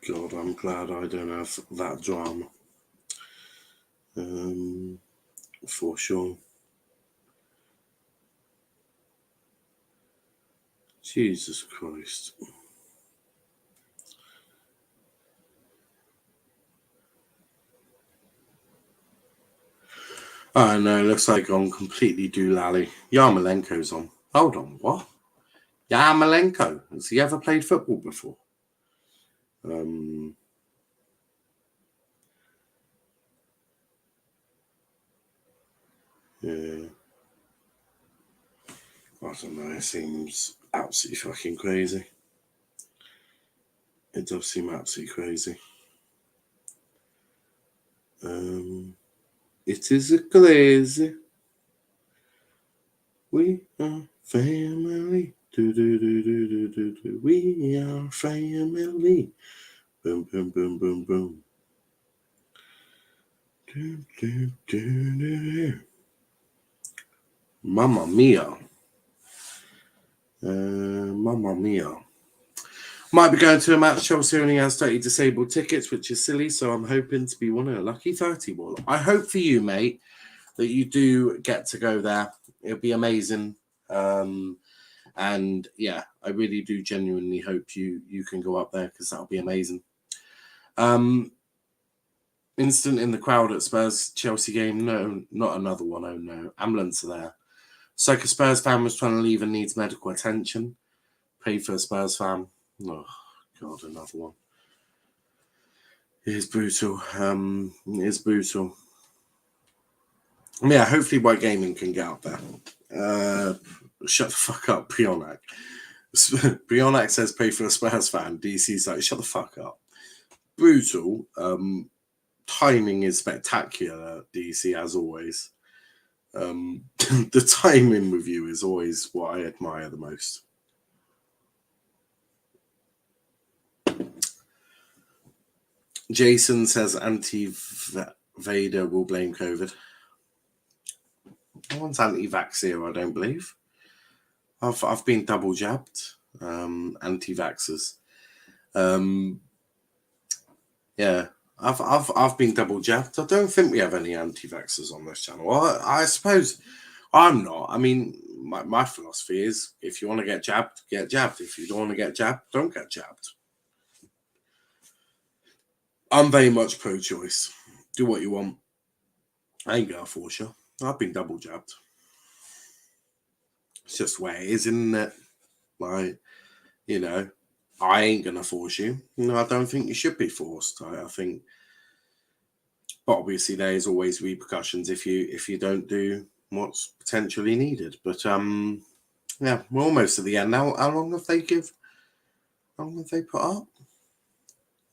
God, I'm glad I don't have that drama. For sure. Jesus Christ. Oh no, looks like I'm completely doolally. Yarmolenko's on. Hold on, what? Yarmolenko. Has he ever played football before? Yeah. I don't know, it seems absolutely fucking crazy. It does seem absolutely crazy. It is crazy. We are family. Do, do, do, do, do, do, do. We are family. Boom, boom, boom, boom, boom. Do, do, do, do, do. Mamma mia. Mamma mia. Might be going to a match. Chelsea only has 30 disabled tickets, which is silly. So I'm hoping to be one of a lucky 30. Well, I hope for you, mate, that you do get to go there. It'll be amazing. And yeah, I really do genuinely hope you can go up there because that'll be amazing. Instant in the crowd at Spurs Chelsea game. No, not another one. Oh no, ambulance are there. So like a Spurs fan was trying to leave and needs medical attention. Pray for a Spurs fan. Oh God, another one. It is brutal. It is brutal. Yeah, hopefully White Gaming can get up there. Shut the fuck up, Prionac. Prionac says pay for a Spurs fan. DC's like, shut the fuck up. Brutal. Timing is spectacular, DC, as always. The timing with you is always what I admire the most. Jason says anti-Vader will blame COVID. No one's anti-vax here, I don't believe. I've been double jabbed. Anti-vaxxers. Yeah, I've been double jabbed. I don't think we have any anti-vaxxers on this channel. Well, I suppose I'm not. I mean, my philosophy is if you want to get jabbed, get jabbed. If you don't want to get jabbed, don't get jabbed. I'm very much pro-choice. Do what you want. I ain't gonna force you. I've been double jabbed. It's just the way it is, isn't it? Like, you know, I ain't gonna force you. No, I don't think you should be forced. I think, but obviously there is always repercussions if you don't do what's potentially needed. But yeah, we're almost at the end now. How long have they put up?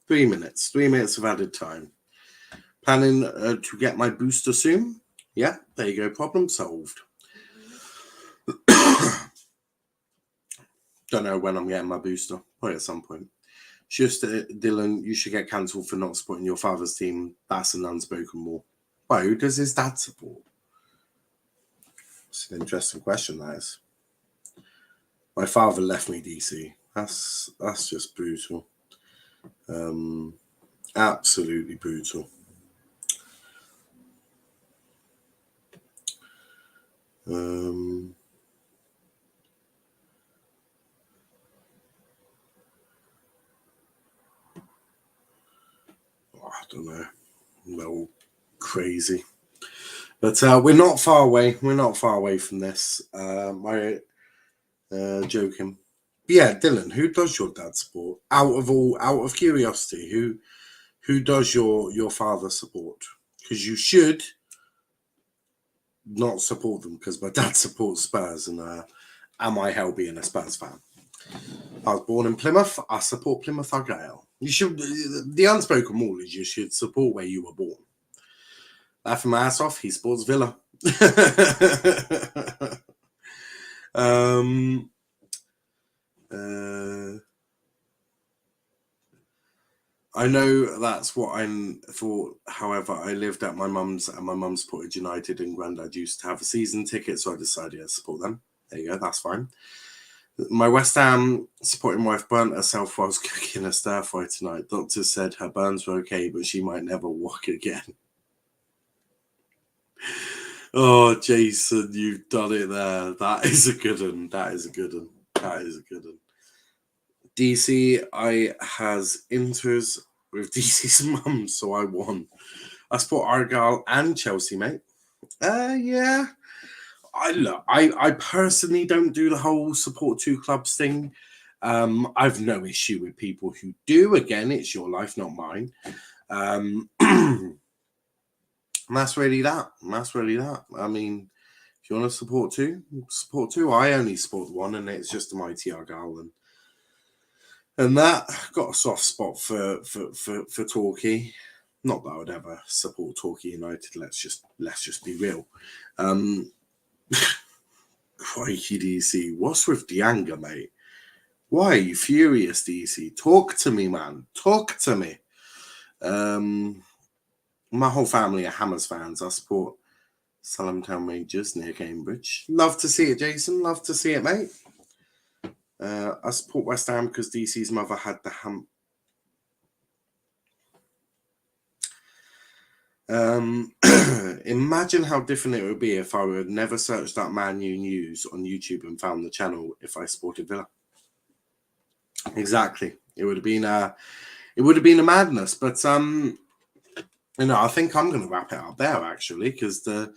3 minutes. 3 minutes of added time. Planning to get my booster soon. Yeah, there you go. Problem solved. Don't know when I'm getting my booster. Probably at some point. Just Dylan, you should get cancelled for not supporting your father's team. That's an unspoken rule. Why? Who does his dad support? It's an interesting question, that is. My father left me, DC. That's just brutal. Absolutely brutal. I don't know. No, crazy. But we're not far away. We're not far away from this. Joking. But yeah, Dylan, who does your dad support? Out of curiosity, who does your father support? Because you should not support them because my dad supports Spurs and am I hell being a Spurs fan? I was born in Plymouth. I support Plymouth Argyle. You should. The unspoken rule is you should support where you were born. Laughing my ass off. He supports Villa. I know that's what I thought. However, I lived at my mum's and my mum supported United and Grandad used to have a season ticket, so I decided to support them. There you go, that's fine. My West Ham supporting wife burnt herself whilst cooking a stir fry tonight. Doctor said her burns were okay, but she might never walk again. Oh, Jason, you've done it there. That is a good one. That is a good one. That is a good one. DC, I has inters with DC's mum, so I won. I support Argyle and Chelsea, mate. Yeah. I personally don't do the whole support two clubs thing. I've no issue with people who do. Again, it's your life, not mine. And that's really that. That's really that. I mean, if you want to support two, support two. I only support one, and it's just the mighty Argyle, and that got a soft spot for Torquay. Not that I would ever support Torquay United. Let's just be real. Crikey, DC. What's with the anger, mate? Why are you furious, DC? Talk to me, man. Talk to me. My whole family are Hammers fans. I support Salamtown Rangers near Cambridge. Love to see it, Jason. Love to see it, mate. I support West Ham because DC's mother had the imagine how different it would be if I would never searched up Man U news on YouTube and found the channel if I supported Villa. Exactly. It would have been a madness. But I think I'm going to wrap it up there actually, because the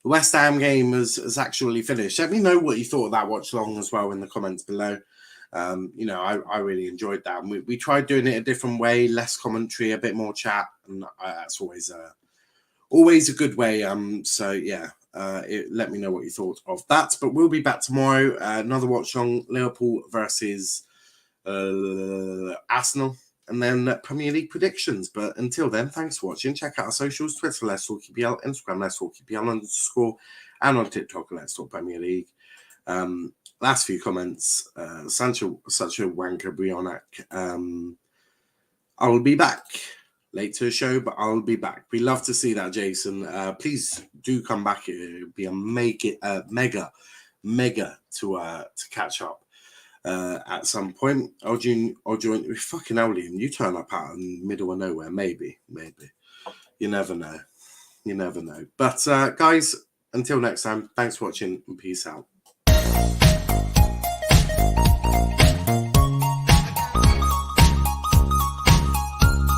West Ham game has actually finished. Let me know what you thought of that watch along as well in the comments below. I really enjoyed that. And we tried doing it a different way, less commentary, a bit more chat, and that's always a good way. So yeah, let me know what you thought of that. But we'll be back tomorrow. Another watch along, Liverpool versus Arsenal, and then Premier League predictions. But until then, thanks for watching. Check out our socials: Twitter, Let's Talk EPL; Instagram, Let's Talk EPL_, and on TikTok, Let's Talk Premier League. Last few comments. Such a wanker, Brionac. I will be back late to the show, but I'll be back. We love to see that, Jason. Please do come back. It would be a mega to catch up at some point. I'll join you. Fucking hell, Liam, you turn up out in the middle of nowhere. Maybe. You never know. But guys, until next time, thanks for watching and peace out.